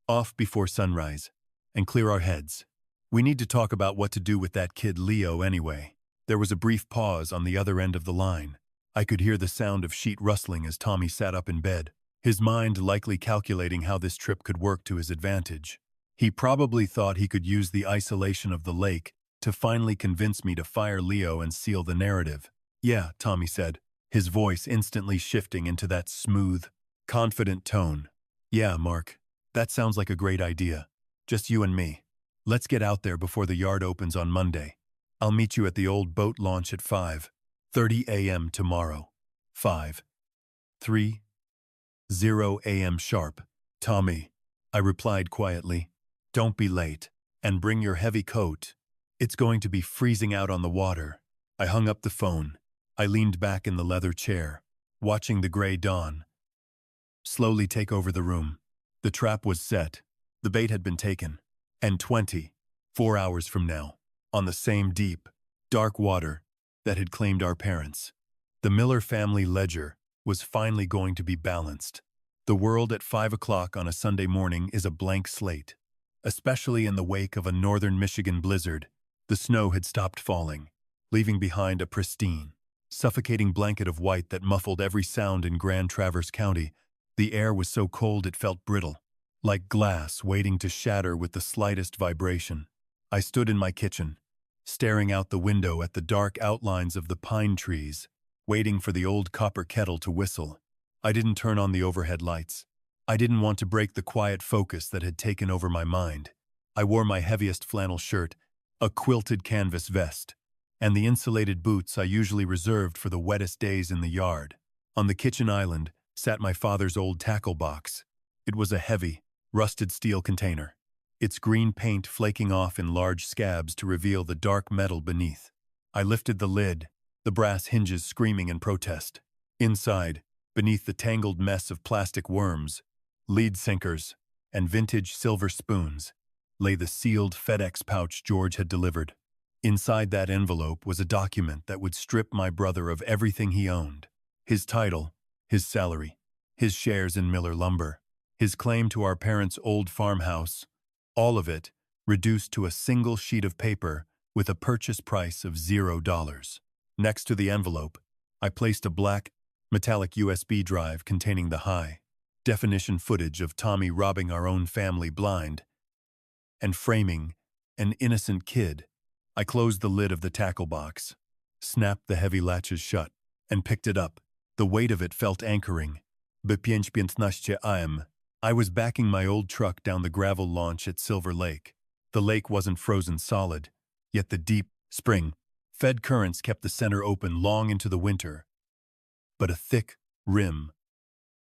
off before sunrise, and clear our heads. We need to talk about what to do with that kid Leo anyway." There was a brief pause on the other end of the line. I could hear the sound of sheet rustling as Tommy sat up in bed, his mind likely calculating how this trip could work to his advantage. He probably thought he could use the isolation of the lake to finally convince me to fire Leo and seal the narrative. "Yeah," Tommy said, his voice instantly shifting into that smooth, confident tone. "Yeah, Mark, that sounds like a great idea. Just you and me. Let's get out there before the yard opens on Monday. I'll meet you at the old boat launch at 5:30 a.m. tomorrow. 5:30 a.m. sharp." "Tommy," I replied quietly, "don't be late, and bring your heavy coat. It's going to be freezing out on the water." I hung up the phone. I leaned back in the leather chair, watching the gray dawn slowly take over the room. The trap was set, the bait had been taken, and 24 hours from now, on the same deep, dark water that had claimed our parents, the Miller family ledger was finally going to be balanced. The world at 5 o'clock on a Sunday morning is a blank slate, especially in the wake of a northern Michigan blizzard. The snow had stopped falling, leaving behind a pristine, suffocating blanket of white that muffled every sound in Grand Traverse County. The air was so cold it felt brittle, like glass waiting to shatter with the slightest vibration. I stood in my kitchen, staring out the window at the dark outlines of the pine trees, waiting for the old copper kettle to whistle. I didn't turn on the overhead lights. I didn't want to break the quiet focus that had taken over my mind. I wore my heaviest flannel shirt, a quilted canvas vest, and the insulated boots I usually reserved for the wettest days in the yard. On the kitchen island sat my father's old tackle box. It was a heavy, rusted steel container, its green paint flaking off in large scabs to reveal the dark metal beneath. I lifted the lid, the brass hinges screaming in protest. Inside, beneath the tangled mess of plastic worms, lead sinkers, and vintage silver spoons, lay the sealed FedEx pouch George had delivered. Inside that envelope was a document that would strip my brother of everything he owned: his title, his salary, his shares in Miller Lumber, his claim to our parents' old farmhouse, all of it reduced to a single sheet of paper with a purchase price of $0. Next to the envelope, I placed a black, metallic USB drive containing the high-definition footage of Tommy robbing our own family blind and framing an innocent kid. I closed the lid of the tackle box, snapped the heavy latches shut, and picked it up. The weight of it felt anchoring. B5:15 am. I was backing my old truck down the gravel launch at Silver Lake. The lake wasn't frozen solid, yet the deep, spring-fed currents kept the center open long into the winter. But a thick rim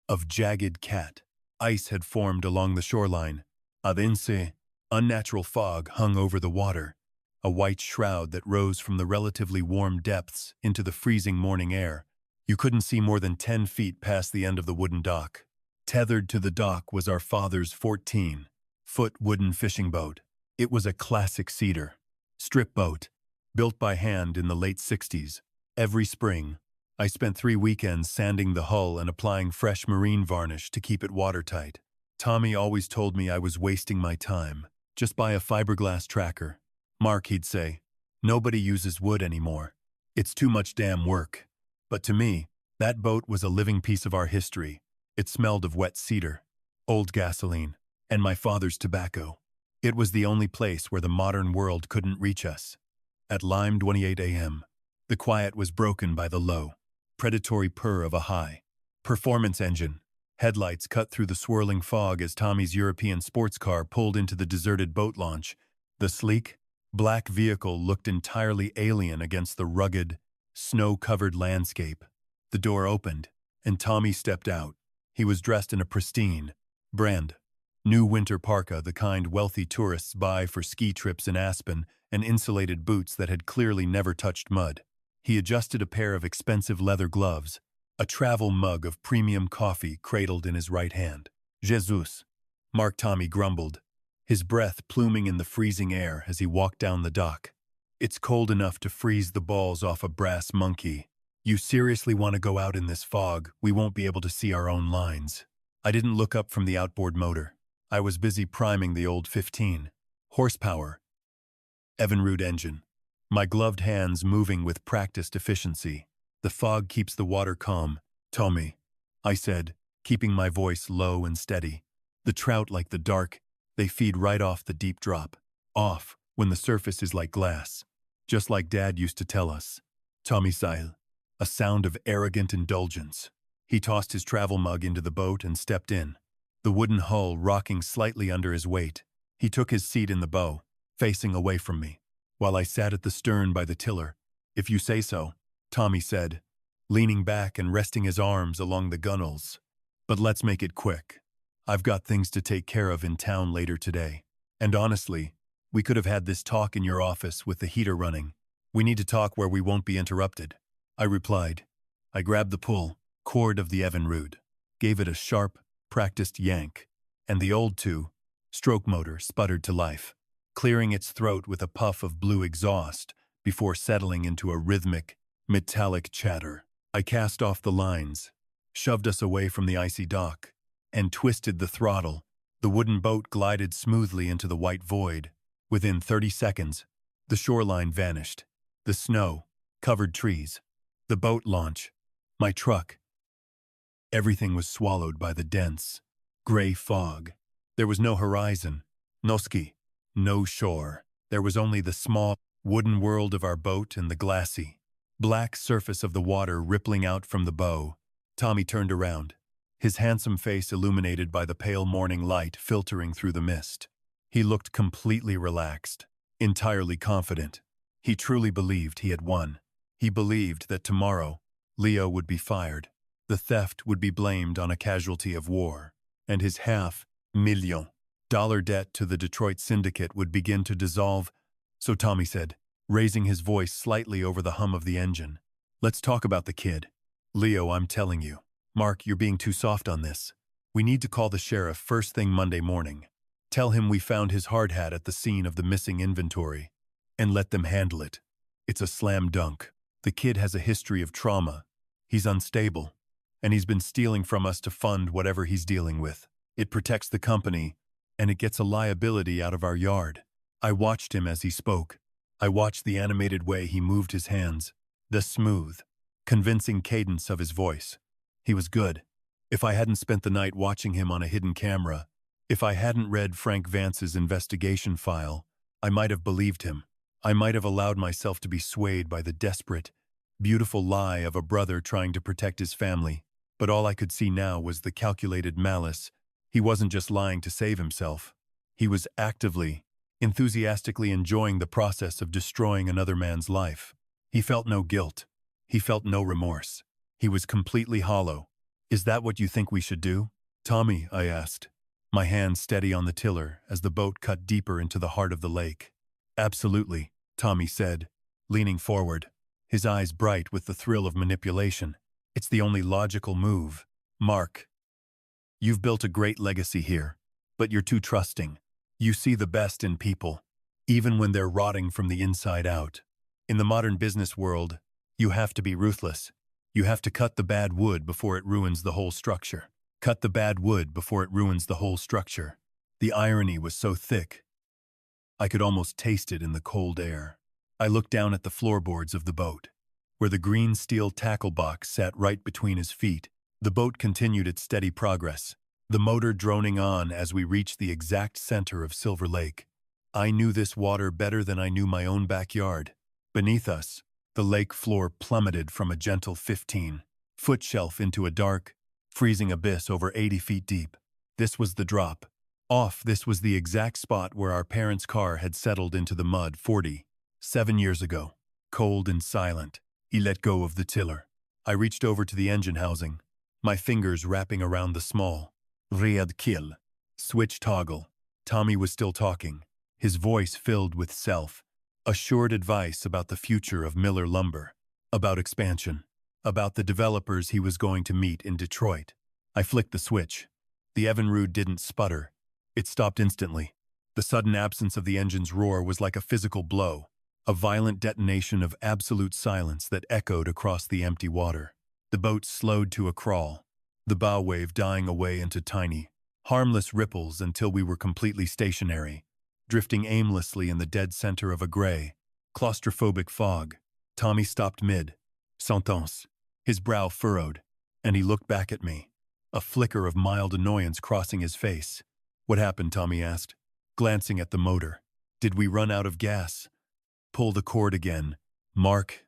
of jagged cat ice had formed along the shoreline. Adinse, unnatural fog hung over the water, a white shroud that rose from the relatively warm depths into the freezing morning air. You couldn't see more than 10 feet past the end of the wooden dock. Tethered to the dock was our father's 14-foot wooden fishing boat. It was a classic cedar strip boat, built by hand in the late 60s. Every spring, I spent 3 weekends sanding the hull and applying fresh marine varnish to keep it watertight. Tommy always told me I was wasting my time. Just buy a fiberglass tracker. "Mark," he'd say, "nobody uses wood anymore. It's too much damn work." But to me, that boat was a living piece of our history. It smelled of wet cedar, old gasoline, and my father's tobacco. It was the only place where the modern world couldn't reach us. At 5:28 a.m., the quiet was broken by the low, predatory purr of a high-performance engine. Headlights cut through the swirling fog as Tommy's European sports car pulled into the deserted boat launch. The sleek, black vehicle looked entirely alien against the rugged, snow-covered landscape. The door opened, and Tommy stepped out. He was dressed in a pristine, brand new winter parka, the kind wealthy tourists buy for ski trips in Aspen, and insulated boots that had clearly never touched mud. He adjusted a pair of expensive leather gloves, a travel mug of premium coffee cradled in his right hand. Jesus, Mark Tommy grumbled, his breath pluming in the freezing air as he walked down the dock. It's cold enough to freeze the balls off a brass monkey. You seriously want to go out in this fog? We won't be able to see our own lines. I didn't look up from the outboard motor. I was busy priming the old 15 horsepower Evinrude engine, my gloved hands moving with practiced efficiency. The fog keeps the water calm, Tommy, I said, keeping my voice low and steady. The trout like the dark, they feed right off the deep drop. Off, when the surface is like glass. Just like Dad used to tell us. Tommy sighed, a sound of arrogant indulgence. He tossed his travel mug into the boat and stepped in, the wooden hull rocking slightly under his weight. He took his seat in the bow, facing away from me, while I sat at the stern by the tiller. If you say so, Tommy said, leaning back and resting his arms along the gunwales. But let's make it quick. I've got things to take care of in town later today. And honestly, we could have had this talk in your office with the heater running. We need to talk where we won't be interrupted, I replied. I grabbed the pull cord of the Evinrude, gave it a sharp, practiced yank, and the old two-stroke motor sputtered to life, clearing its throat with a puff of blue exhaust before settling into a rhythmic, metallic chatter. I cast off the lines, shoved us away from the icy dock, and twisted the throttle. The wooden boat glided smoothly into the white void. Within 30 seconds, the shoreline vanished, the snow, covered trees, the boat launch, my truck. Everything was swallowed by the dense, gray fog. There was no horizon, no ski, no shore. There was only the small, wooden world of our boat and the glassy, black surface of the water rippling out from the bow. Tommy turned around, his handsome face illuminated by the pale morning light filtering through the mist. He looked completely relaxed, entirely confident. He truly believed he had won. He believed that tomorrow, Leo would be fired. The theft would be blamed on a casualty of war, and his $500,000 debt to the Detroit syndicate would begin to dissolve. So Tommy said, raising his voice slightly over the hum of the engine, "Let's talk about the kid. Leo, I'm telling you. Mark, you're being too soft on this. We need to call the sheriff first thing Monday morning. Tell him we found his hard hat at the scene of the missing inventory, and let them handle it. It's a slam dunk. The kid has a history of trauma. He's unstable, and he's been stealing from us to fund whatever he's dealing with. It protects the company, and it gets a liability out of our yard." I watched him as he spoke. I watched the animated way he moved his hands, the smooth, convincing cadence of his voice. He was good. If I hadn't spent the night watching him on a hidden camera, if I hadn't read Frank Vance's investigation file, I might have believed him. I might have allowed myself to be swayed by the desperate, beautiful lie of a brother trying to protect his family. But all I could see now was the calculated malice. He wasn't just lying to save himself. He was actively, enthusiastically enjoying the process of destroying another man's life. He felt no guilt. He felt no remorse. He was completely hollow. "Is that what you think we should do, Tommy?" I asked, my hand steady on the tiller as the boat cut deeper into the heart of the lake. "Absolutely," Tommy said, leaning forward, his eyes bright with the thrill of manipulation. "It's the only logical move. Mark, you've built a great legacy here, but you're too trusting. You see the best in people, even when they're rotting from the inside out. In the modern business world, you have to be ruthless. You have to cut the bad wood before it ruins the whole structure. Cut the bad wood before it ruins the whole structure." The irony was so thick, I could almost taste it in the cold air. I looked down at the floorboards of the boat, where the green steel tackle box sat right between his feet. The boat continued its steady progress, the motor droning on as we reached the exact center of Silver Lake. I knew this water better than I knew my own backyard. Beneath us, the lake floor plummeted from a gentle 15-foot shelf into a dark, freezing abyss over 80 feet deep. This was the drop. Off, this was the exact spot where our parents' car had settled into the mud 47 years ago. Cold and silent, he let go of the tiller. I reached over to the engine housing, my fingers wrapping around the small Riyadh kill switch toggle. Tommy was still talking, his voice filled with self-assured advice about the future of Miller Lumber, about expansion, about the developers he was going to meet in Detroit. I flicked the switch. The Evinrude didn't sputter. It stopped instantly. The sudden absence of the engine's roar was like a physical blow, a violent detonation of absolute silence that echoed across the empty water. The boat slowed to a crawl, the bow wave dying away into tiny, harmless ripples until we were completely stationary, drifting aimlessly in the dead center of a gray, claustrophobic fog. Tommy stopped mid-sentence, his brow furrowed, and he looked back at me, a flicker of mild annoyance crossing his face. "What happened?" Tommy asked, glancing at the motor. "Did we run out of gas?" "Pull the cord again, Mark.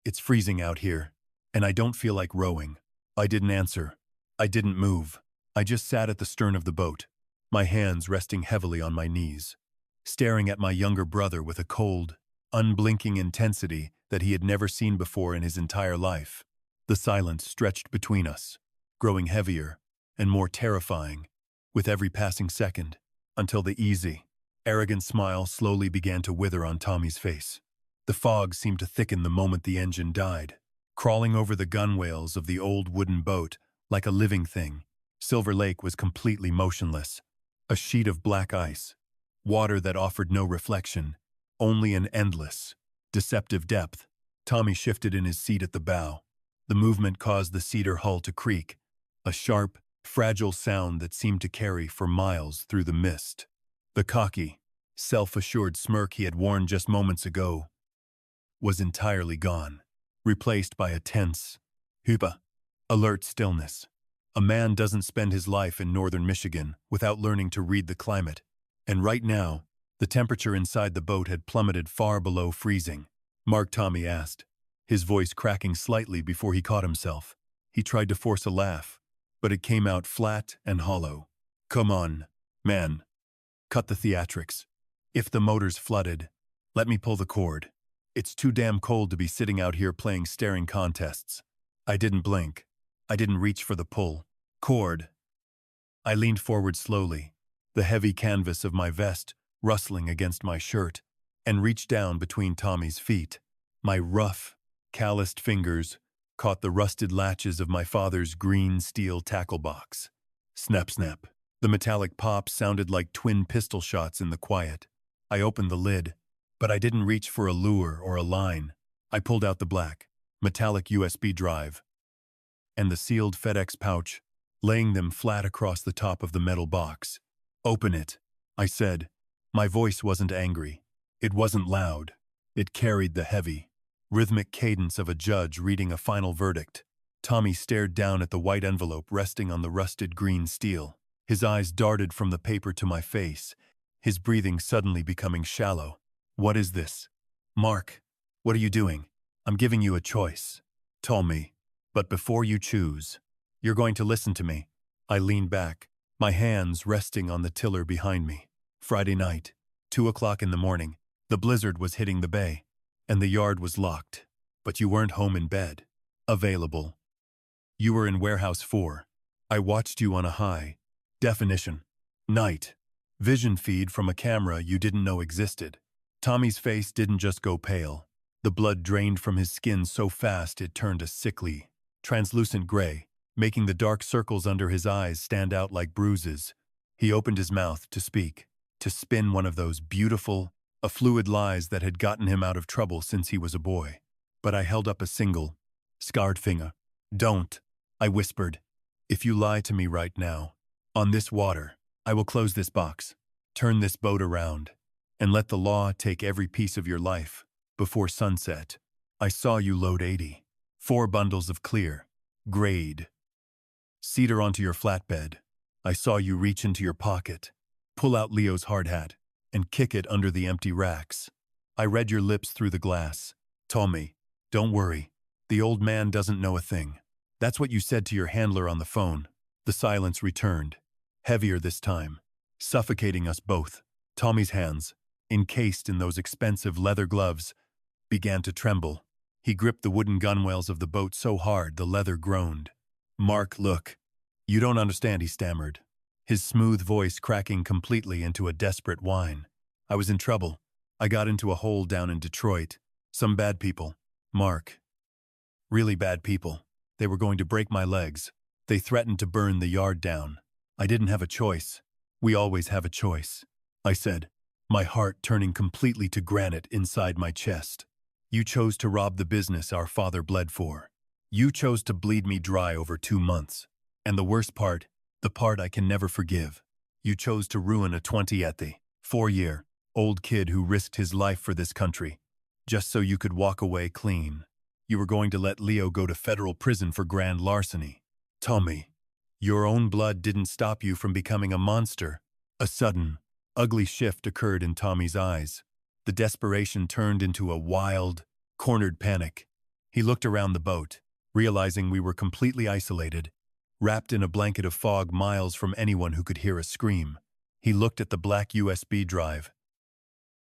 It's freezing out here, and I don't feel like rowing." I didn't answer. I didn't move. I just sat at the stern of the boat, my hands resting heavily on my knees, staring at my younger brother with a cold, unblinking intensity that he had never seen before in his entire life. The silence stretched between us, growing heavier and more terrifying with every passing second, until the easy, arrogant smile slowly began to wither on Tommy's face. The fog seemed to thicken the moment the engine died, crawling over the gunwales of the old wooden boat like a living thing. Silver Lake was completely motionless, a sheet of black ice, water that offered no reflection, only an endless, deceptive depth. Tommy shifted in his seat at the bow. The movement caused the cedar hull to creak, a sharp, fragile sound that seemed to carry for miles through the mist. The cocky, self-assured smirk he had worn just moments ago was entirely gone, replaced by a tense, alert stillness. A man doesn't spend his life in northern Michigan without learning to read the climate, and right now, the temperature inside the boat had plummeted far below freezing. "Mark," Tommy asked, his voice cracking slightly before he caught himself. He tried to force a laugh, but it came out flat and hollow. "Come on, man. Cut the theatrics. If the motor's flooded, let me pull the cord. It's too damn cold to be sitting out here playing staring contests." I didn't blink. I didn't reach for the pull cord. I leaned forward slowly, the heavy canvas of my vest rustling against my shirt, and reached down between Tommy's feet. My rough, calloused fingers caught the rusted latches of my father's green steel tackle box. Snap, snap. The metallic pops sounded like twin pistol shots in the quiet. I opened the lid, but I didn't reach for a lure or a line. I pulled out the black, metallic USB drive and the sealed FedEx pouch, laying them flat across the top of the metal box. "Open it," I said. My voice wasn't angry. It wasn't loud. It carried the heavy, rhythmic cadence of a judge reading a final verdict. Tommy stared down at the white envelope resting on the rusted green steel. His eyes darted from the paper to my face, his breathing suddenly becoming shallow. "What is this?" "Mark, what are you doing? I'm giving you a choice." "Tell me. But before you choose, you're going to listen to me." I leaned back, my hands resting on the tiller behind me. Friday night, 2 o'clock in the morning, the blizzard was hitting the bay, and the yard was locked. But you weren't home in bed. Available. You were in Warehouse 4. I watched you on a high-definition night vision feed from a camera you didn't know existed. Tommy's face didn't just go pale. The blood drained from his skin so fast it turned a sickly, translucent gray, making the dark circles under his eyes stand out like bruises. He opened his mouth to speak, to spin one of those beautiful, fluid lies that had gotten him out of trouble since he was a boy. But I held up a single, scarred finger. "Don't," I whispered. "If you lie to me right now, on this water, I will close this box, turn this boat around, and let the law take every piece of your life. Before sunset, I saw you load 84 bundles of clear, grade cedar onto your flatbed. I saw you reach into your pocket, pull out Leo's hard hat, and kick it under the empty racks. I read your lips through the glass. Tommy, don't worry. The old man doesn't know a thing. That's what you said to your handler on the phone." The silence returned, heavier this time, suffocating us both. Tommy's hands, encased in those expensive leather gloves, began to tremble. He gripped the wooden gunwales of the boat so hard the leather groaned. Mark, look. You don't understand, he stammered, his smooth voice cracking completely into a desperate whine. I was in trouble. I got into a hole down in Detroit. Some bad people. Mark. Really bad people. They were going to break my legs. They threatened to burn the yard down. I didn't have a choice. We always have a choice, I said, my heart turning completely to granite inside my chest. You chose to rob the business our father bled for. You chose to bleed me dry over 2 months. And the worst part, the part I can never forgive, you chose to ruin a 24-year-old kid who risked his life for this country, just so you could walk away clean. You were going to let Leo go to federal prison for grand larceny. Tommy, your own blood didn't stop you from becoming a monster. A sudden, ugly shift occurred in Tommy's eyes. The desperation turned into a wild, cornered panic. He looked around the boat, realizing we were completely isolated, wrapped in a blanket of fog miles from anyone who could hear a scream. He looked at the black USB drive,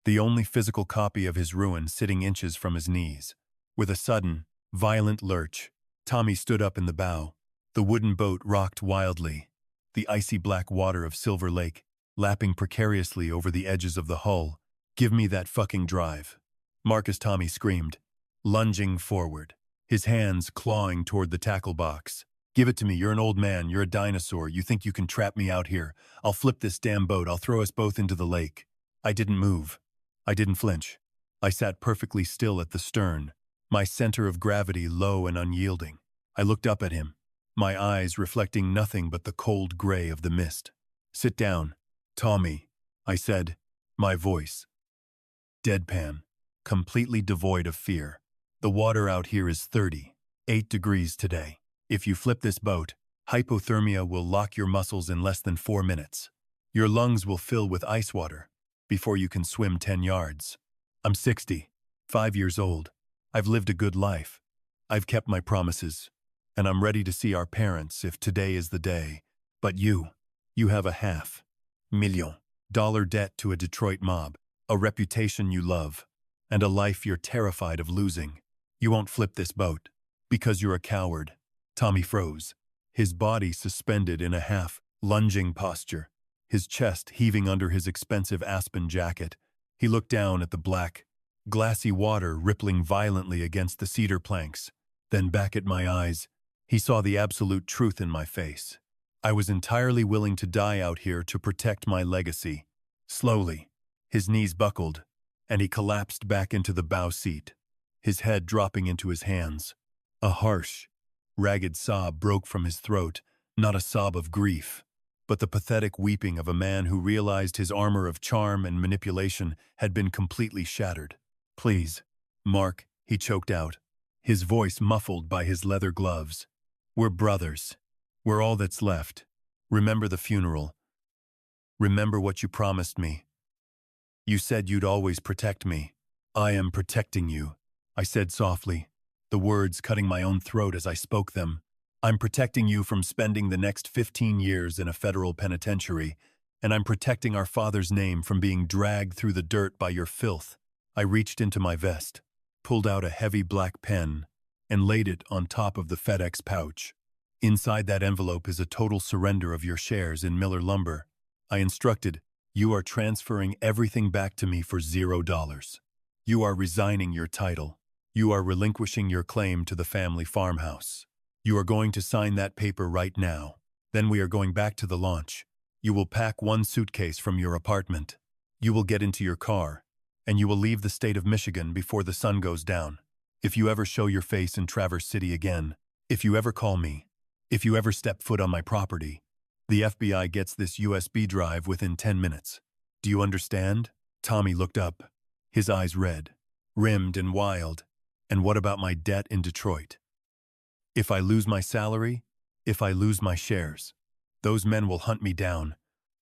the only physical copy of his ruin sitting inches from his knees. With a sudden, violent lurch, Tommy stood up in the bow. The wooden boat rocked wildly, the icy black water of Silver Lake lapping precariously over the edges of the hull. Give me that fucking drive, Marcus Tommy screamed, lunging forward, his hands clawing toward the tackle box. Give it to me, you're an old man, you're a dinosaur, you think you can trap me out here. I'll flip this damn boat, I'll throw us both into the lake. I didn't move. I didn't flinch. I sat perfectly still at the stern, my center of gravity low and unyielding. I looked up at him, my eyes reflecting nothing but the cold gray of the mist. Sit down, Tommy, I said, my voice deadpan, completely devoid of fear. The water out here is 38 degrees today. If you flip this boat, hypothermia will lock your muscles in less than 4 minutes. Your lungs will fill with ice water before you can swim 10 yards. I'm 65 years old. I've lived a good life. I've kept my promises, and I'm ready to see our parents if today is the day. But you have a $500,000 debt to a Detroit mob, a reputation you love, and a life you're terrified of losing. You won't flip this boat because you're a coward. Tommy froze, his body suspended in a half-lunging posture, his chest heaving under his expensive aspen jacket. He looked down at the black, glassy water rippling violently against the cedar planks, then back at my eyes. He saw the absolute truth in my face. I was entirely willing to die out here to protect my legacy. Slowly, his knees buckled, and he collapsed back into the bow seat, his head dropping into his hands. A harsh, ragged sob broke from his throat, not a sob of grief, but the pathetic weeping of a man who realized his armor of charm and manipulation had been completely shattered. Please, Mark, he choked out, his voice muffled by his leather gloves. We're brothers. We're all that's left. Remember the funeral. Remember what you promised me. You said you'd always protect me. I am protecting you, I said softly, the words cutting my own throat as I spoke them. I'm protecting you from spending the next 15 years in a federal penitentiary, and I'm protecting our father's name from being dragged through the dirt by your filth. I reached into my vest, pulled out a heavy black pen, and laid it on top of the FedEx pouch. Inside that envelope is a total surrender of your shares in Miller Lumber. I instructed, you are transferring everything back to me for $0. You are resigning your title. You are relinquishing your claim to the family farmhouse. You are going to sign that paper right now. Then we are going back to the launch. You will pack one suitcase from your apartment. You will get into your car, and you will leave the state of Michigan before the sun goes down. If you ever show your face in Traverse City again, if you ever call me, if you ever step foot on my property, the FBI gets this USB drive within 10 minutes. Do you understand? Tommy looked up, his eyes red, rimmed and wild. And what about my debt in Detroit? If I lose my salary, if I lose my shares, those men will hunt me down.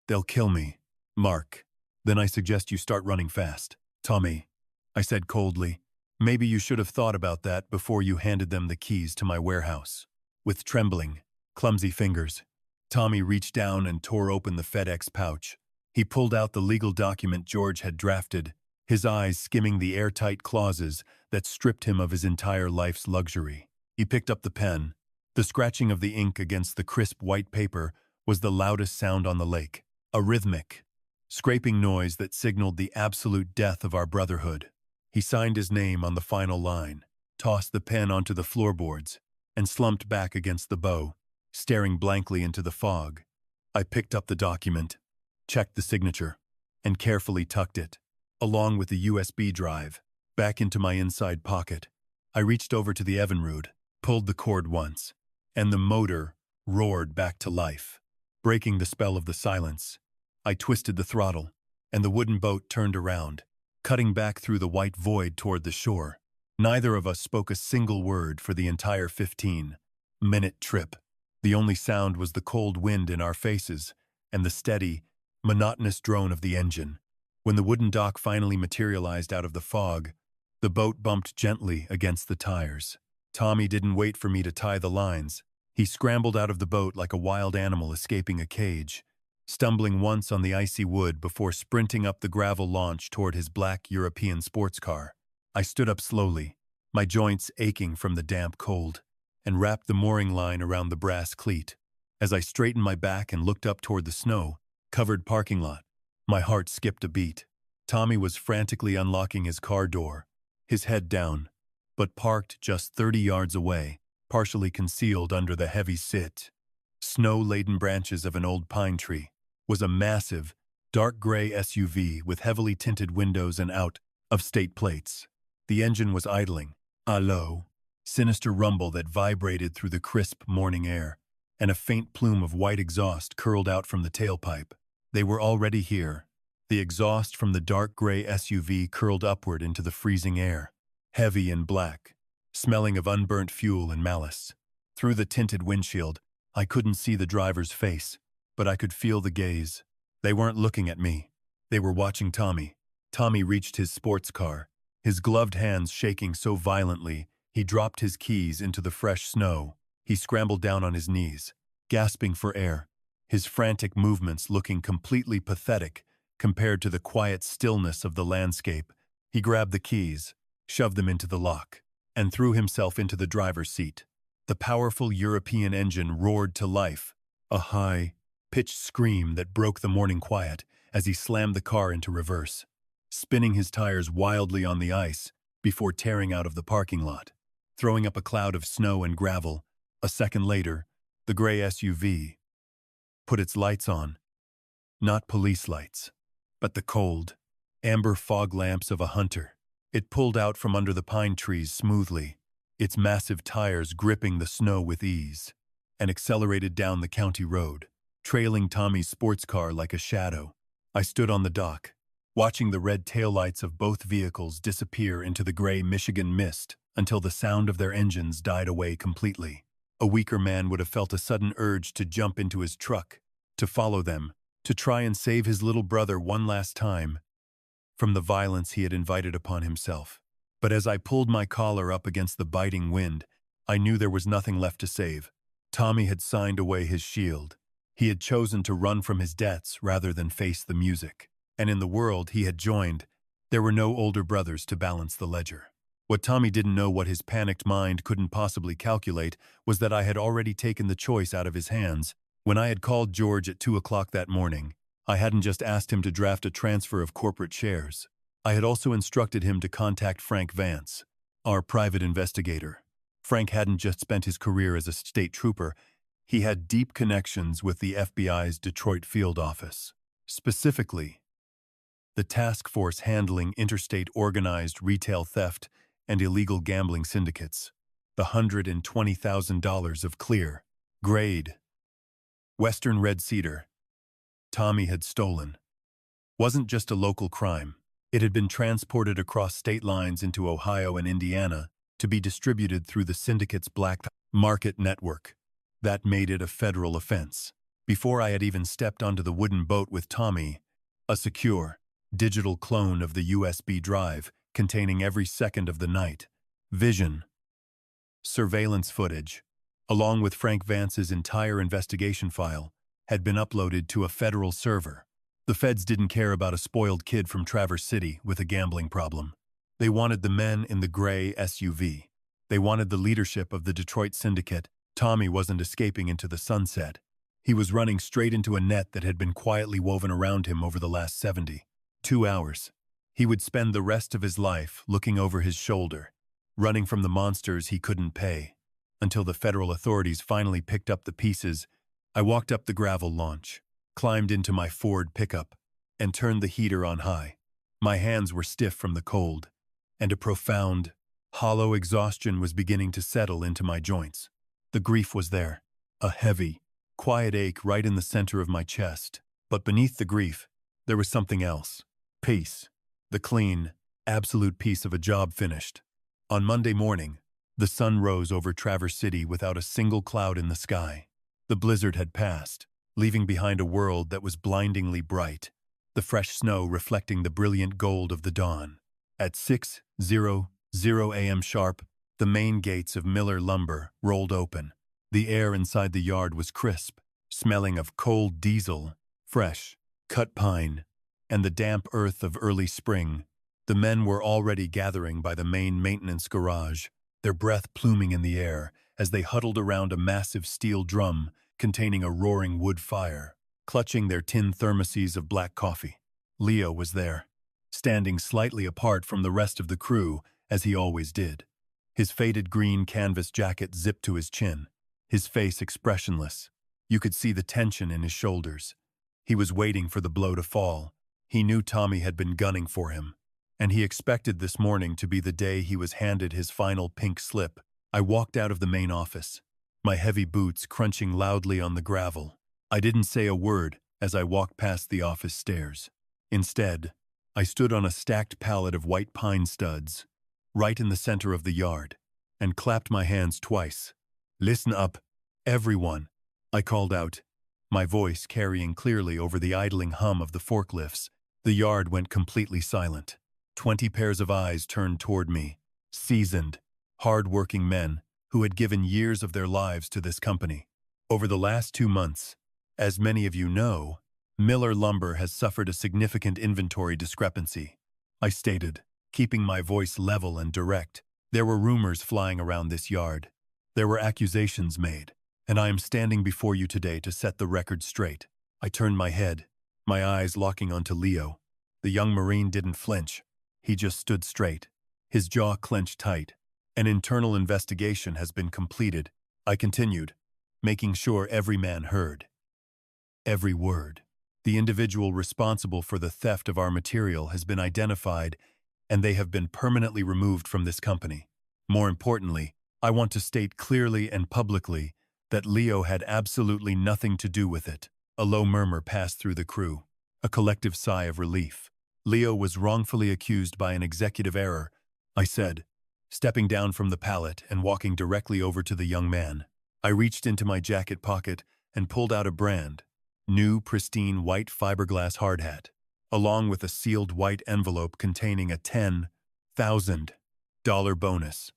They'll kill me. Mark, then I suggest you start running fast. Tommy, I said coldly, maybe you should have thought about that before you handed them the keys to my warehouse. With trembling, clumsy fingers, Tommy reached down and tore open the FedEx pouch. He pulled out the legal document George had drafted, his eyes skimming the airtight clauses that stripped him of his entire life's luxury. He picked up the pen, The scratching of the ink against the crisp white paper was the loudest sound on the lake, a rhythmic, scraping noise that signaled the absolute death of our brotherhood. He signed his name on the final line, tossed the pen onto the floorboards, and slumped back against the bow, staring blankly into the fog. I picked up the document, checked the signature, and carefully tucked it, along with the USB drive, back into my inside pocket. I reached over to the Evinrude, pulled the cord once, and the motor roared back to life. Breaking the spell of the silence, I twisted the throttle, and the wooden boat turned around, cutting back through the white void toward the shore. Neither of us spoke a single word for the entire 15-minute trip. The only sound was the cold wind in our faces and the steady, monotonous drone of the engine. When the wooden dock finally materialized out of the fog, the boat bumped gently against the tires. Tommy didn't wait for me to tie the lines. He scrambled out of the boat like a wild animal escaping a cage, stumbling once on the icy wood before sprinting up the gravel launch toward his black European sports car. I stood up slowly, my joints aching from the damp cold, and wrapped the mooring line around the brass cleat. As I straightened my back and looked up toward the snow-covered parking lot, my heart skipped a beat. Tommy was frantically unlocking his car door, his head down, but parked just 30 yards away, partially concealed under the heavy snow-laden branches of an old pine tree, was a massive, dark gray SUV with heavily tinted windows and out-of-state plates. The engine was idling, a low, sinister rumble that vibrated through the crisp morning air, and a faint plume of white exhaust curled out from the tailpipe. They were already here. The exhaust from the dark gray SUV curled upward into the freezing air, heavy and black, smelling of unburnt fuel and malice. Through the tinted windshield, I couldn't see the driver's face, but I could feel the gaze. They weren't looking at me. They were watching Tommy. Tommy reached his sports car, his gloved hands shaking so violently he dropped his keys into the fresh snow. He scrambled down on his knees, gasping for air, his frantic movements looking completely pathetic compared to the quiet stillness of the landscape. He grabbed the keys, shoved them into the lock, and threw himself into the driver's seat. The powerful European engine roared to life, a high-pitched scream that broke the morning quiet as he slammed the car into reverse, spinning his tires wildly on the ice before tearing out of the parking lot, throwing up a cloud of snow and gravel. A second later, the gray SUV put its lights on, not police lights, but the cold, amber fog lamps of a hunter. It pulled out from under the pine trees smoothly, its massive tires gripping the snow with ease, and accelerated down the county road, trailing Tommy's sports car like a shadow. I stood on the dock, watching the red taillights of both vehicles disappear into the gray Michigan mist until the sound of their engines died away completely. A weaker man would have felt a sudden urge to jump into his truck, to follow them, to try and save his little brother one last time from the violence he had invited upon himself. But as I pulled my collar up against the biting wind, I knew there was nothing left to save. Tommy had signed away his shield. He had chosen to run from his debts rather than face the music. And in the world he had joined, there were no older brothers to balance the ledger. What Tommy didn't know, what his panicked mind couldn't possibly calculate, was that I had already taken the choice out of his hands. When I had called George at 2 o'clock that morning, I hadn't just asked him to draft a transfer of corporate shares. I had also instructed him to contact Frank Vance, our private investigator. Frank hadn't just spent his career as a state trooper. He had deep connections with the FBI's Detroit field office. Specifically, the task force handling interstate organized retail theft and illegal gambling syndicates. The $120,000 of clear, grade, Western red cedar Tommy had stolen wasn't just a local crime. It had been transported across state lines into Ohio and Indiana to be distributed through the syndicate's black market network. That made it a federal offense. Before I had even stepped onto the wooden boat with Tommy, a secure, digital clone of the USB drive containing every second of the night vision, surveillance footage, along with Frank Vance's entire investigation file, had been uploaded to a federal server. The feds didn't care about a spoiled kid from Traverse City with a gambling problem. They wanted the men in the gray SUV. They wanted the leadership of the Detroit syndicate Tommy wasn't escaping into the sunset. He was running straight into a net that had been quietly woven around him over the last 72 hours. He would spend the rest of his life looking over his shoulder, running from the monsters he couldn't pay. Until the federal authorities finally picked up the pieces, I walked up the gravel launch, climbed into my Ford pickup, and turned the heater on high. My hands were stiff from the cold, and a profound, hollow exhaustion was beginning to settle into my joints. The grief was there, a heavy, quiet ache right in the center of my chest. But beneath the grief, there was something else. Peace. The clean, absolute peace of a job finished. On Monday morning, the sun rose over Traverse City without a single cloud in the sky. The blizzard had passed, leaving behind a world that was blindingly bright, the fresh snow reflecting the brilliant gold of the dawn. At 6:00 a.m. sharp, the main gates of Miller Lumber rolled open. The air inside the yard was crisp, smelling of cold diesel, fresh, cut pine, and the damp earth of early spring. The men were already gathering by the main maintenance garage, their breath pluming in the air as they huddled around a massive steel drum containing a roaring wood fire, clutching their tin thermoses of black coffee. Leo was there, standing slightly apart from the rest of the crew, as he always did. His faded green canvas jacket zipped to his chin, his face expressionless. You could see the tension in his shoulders. He was waiting for the blow to fall. He knew Tommy had been gunning for him, and he expected this morning to be the day he was handed his final pink slip. I walked out of the main office, my heavy boots crunching loudly on the gravel. I didn't say a word as I walked past the office stairs. Instead, I stood on a stacked pallet of white pine studs, right in the center of the yard, and clapped my hands twice. "Listen up, everyone," I called out, my voice carrying clearly over the idling hum of the forklifts. The yard went completely silent. 20 pairs of eyes turned toward me, seasoned, hard-working men who had given years of their lives to this company. Over the last 2 months, as many of you know, Miller Lumber has suffered a significant inventory discrepancy, I stated, keeping my voice level and direct. There were rumors flying around this yard. There were accusations made, and I am standing before you today to set the record straight. I turned my head, my eyes locking onto Leo. The young Marine didn't flinch. He just stood straight, his jaw clenched tight. An internal investigation has been completed, I continued, making sure every man heard every word. The individual responsible for the theft of our material has been identified, and they have been permanently removed from this company. More importantly, I want to state clearly and publicly that Leo had absolutely nothing to do with it. A low murmur passed through the crew, a collective sigh of relief. Leo was wrongfully accused by an executive error, I said, stepping down from the pallet and walking directly over to the young man. I reached into my jacket pocket and pulled out a brand, new, pristine white fiberglass hard hat, along with a sealed white envelope containing a $10,000 bonus.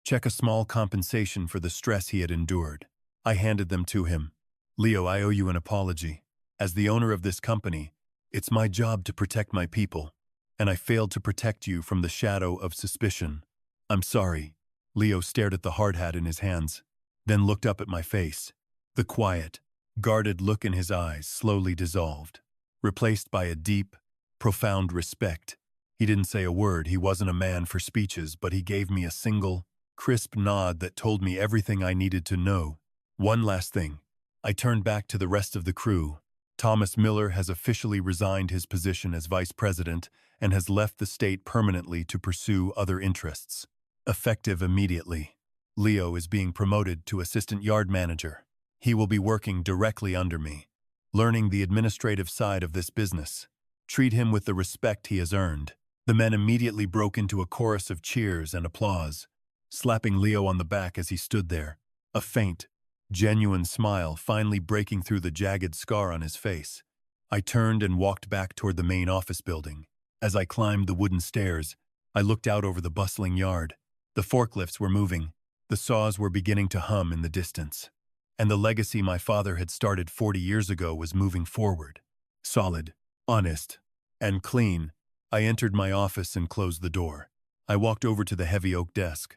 Check a small compensation for the stress he had endured. I handed them to him. "Leo, I owe you an apology. As the owner of this company, it's my job to protect my people, and I failed to protect you from the shadow of suspicion. I'm sorry." Leo stared at the hard hat in his hands, then looked up at my face. The quiet, guarded look in his eyes slowly dissolved, replaced by a deep, profound respect. He didn't say a word. He wasn't a man for speeches, but he gave me a single, crisp nod that told me everything I needed to know. One last thing. I turned back to the rest of the crew. Thomas Miller has officially resigned his position as vice president and has left the state permanently to pursue other interests. Effective immediately, Leo is being promoted to assistant yard manager. He will be working directly under me, learning the administrative side of this business. Treat him with the respect he has earned. The men immediately broke into a chorus of cheers and applause, slapping Leo on the back as he stood there, a faint, genuine smile finally breaking through the jagged scar on his face. I turned and walked back toward the main office building. As I climbed the wooden stairs, I looked out over the bustling yard. The forklifts were moving, the saws were beginning to hum in the distance, and the legacy my father had started 40 years ago was moving forward. Solid, honest, and clean, I entered my office and closed the door. I walked over to the heavy oak desk,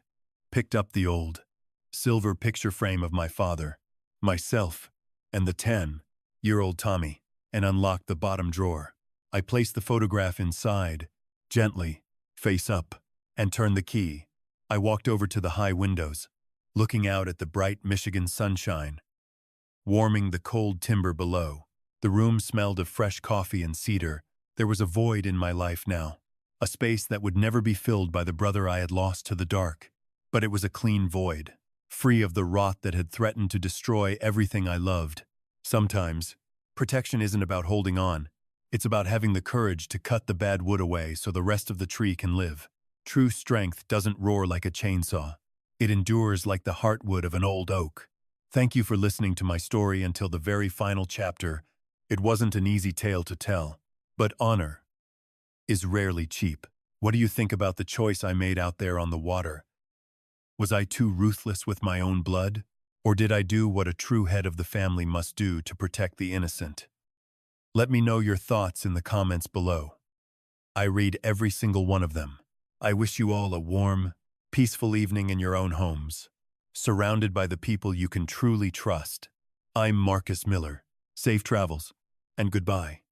picked up the old, silver picture frame of my father, myself, and the 10-year-old Tommy, and unlocked the bottom drawer. I placed the photograph inside, gently, face up, and turned the key. I walked over to the high windows, looking out at the bright Michigan sunshine, warming the cold timber below. The room smelled of fresh coffee and cedar. There was a void in my life now, a space that would never be filled by the brother I had lost to the dark. But it was a clean void, free of the rot that had threatened to destroy everything I loved. Sometimes, protection isn't about holding on. It's about having the courage to cut the bad wood away so the rest of the tree can live. True strength doesn't roar like a chainsaw. It endures like the heartwood of an old oak. Thank you for listening to my story until the very final chapter. It wasn't an easy tale to tell, but honor is rarely cheap. What do you think about the choice I made out there on the water? Was I too ruthless with my own blood? Or did I do what a true head of the family must do to protect the innocent? Let me know your thoughts in the comments below. I read every single one of them. I wish you all a warm, peaceful evening in your own homes, surrounded by the people you can truly trust. I'm Marcus Miller. Safe travels, and goodbye.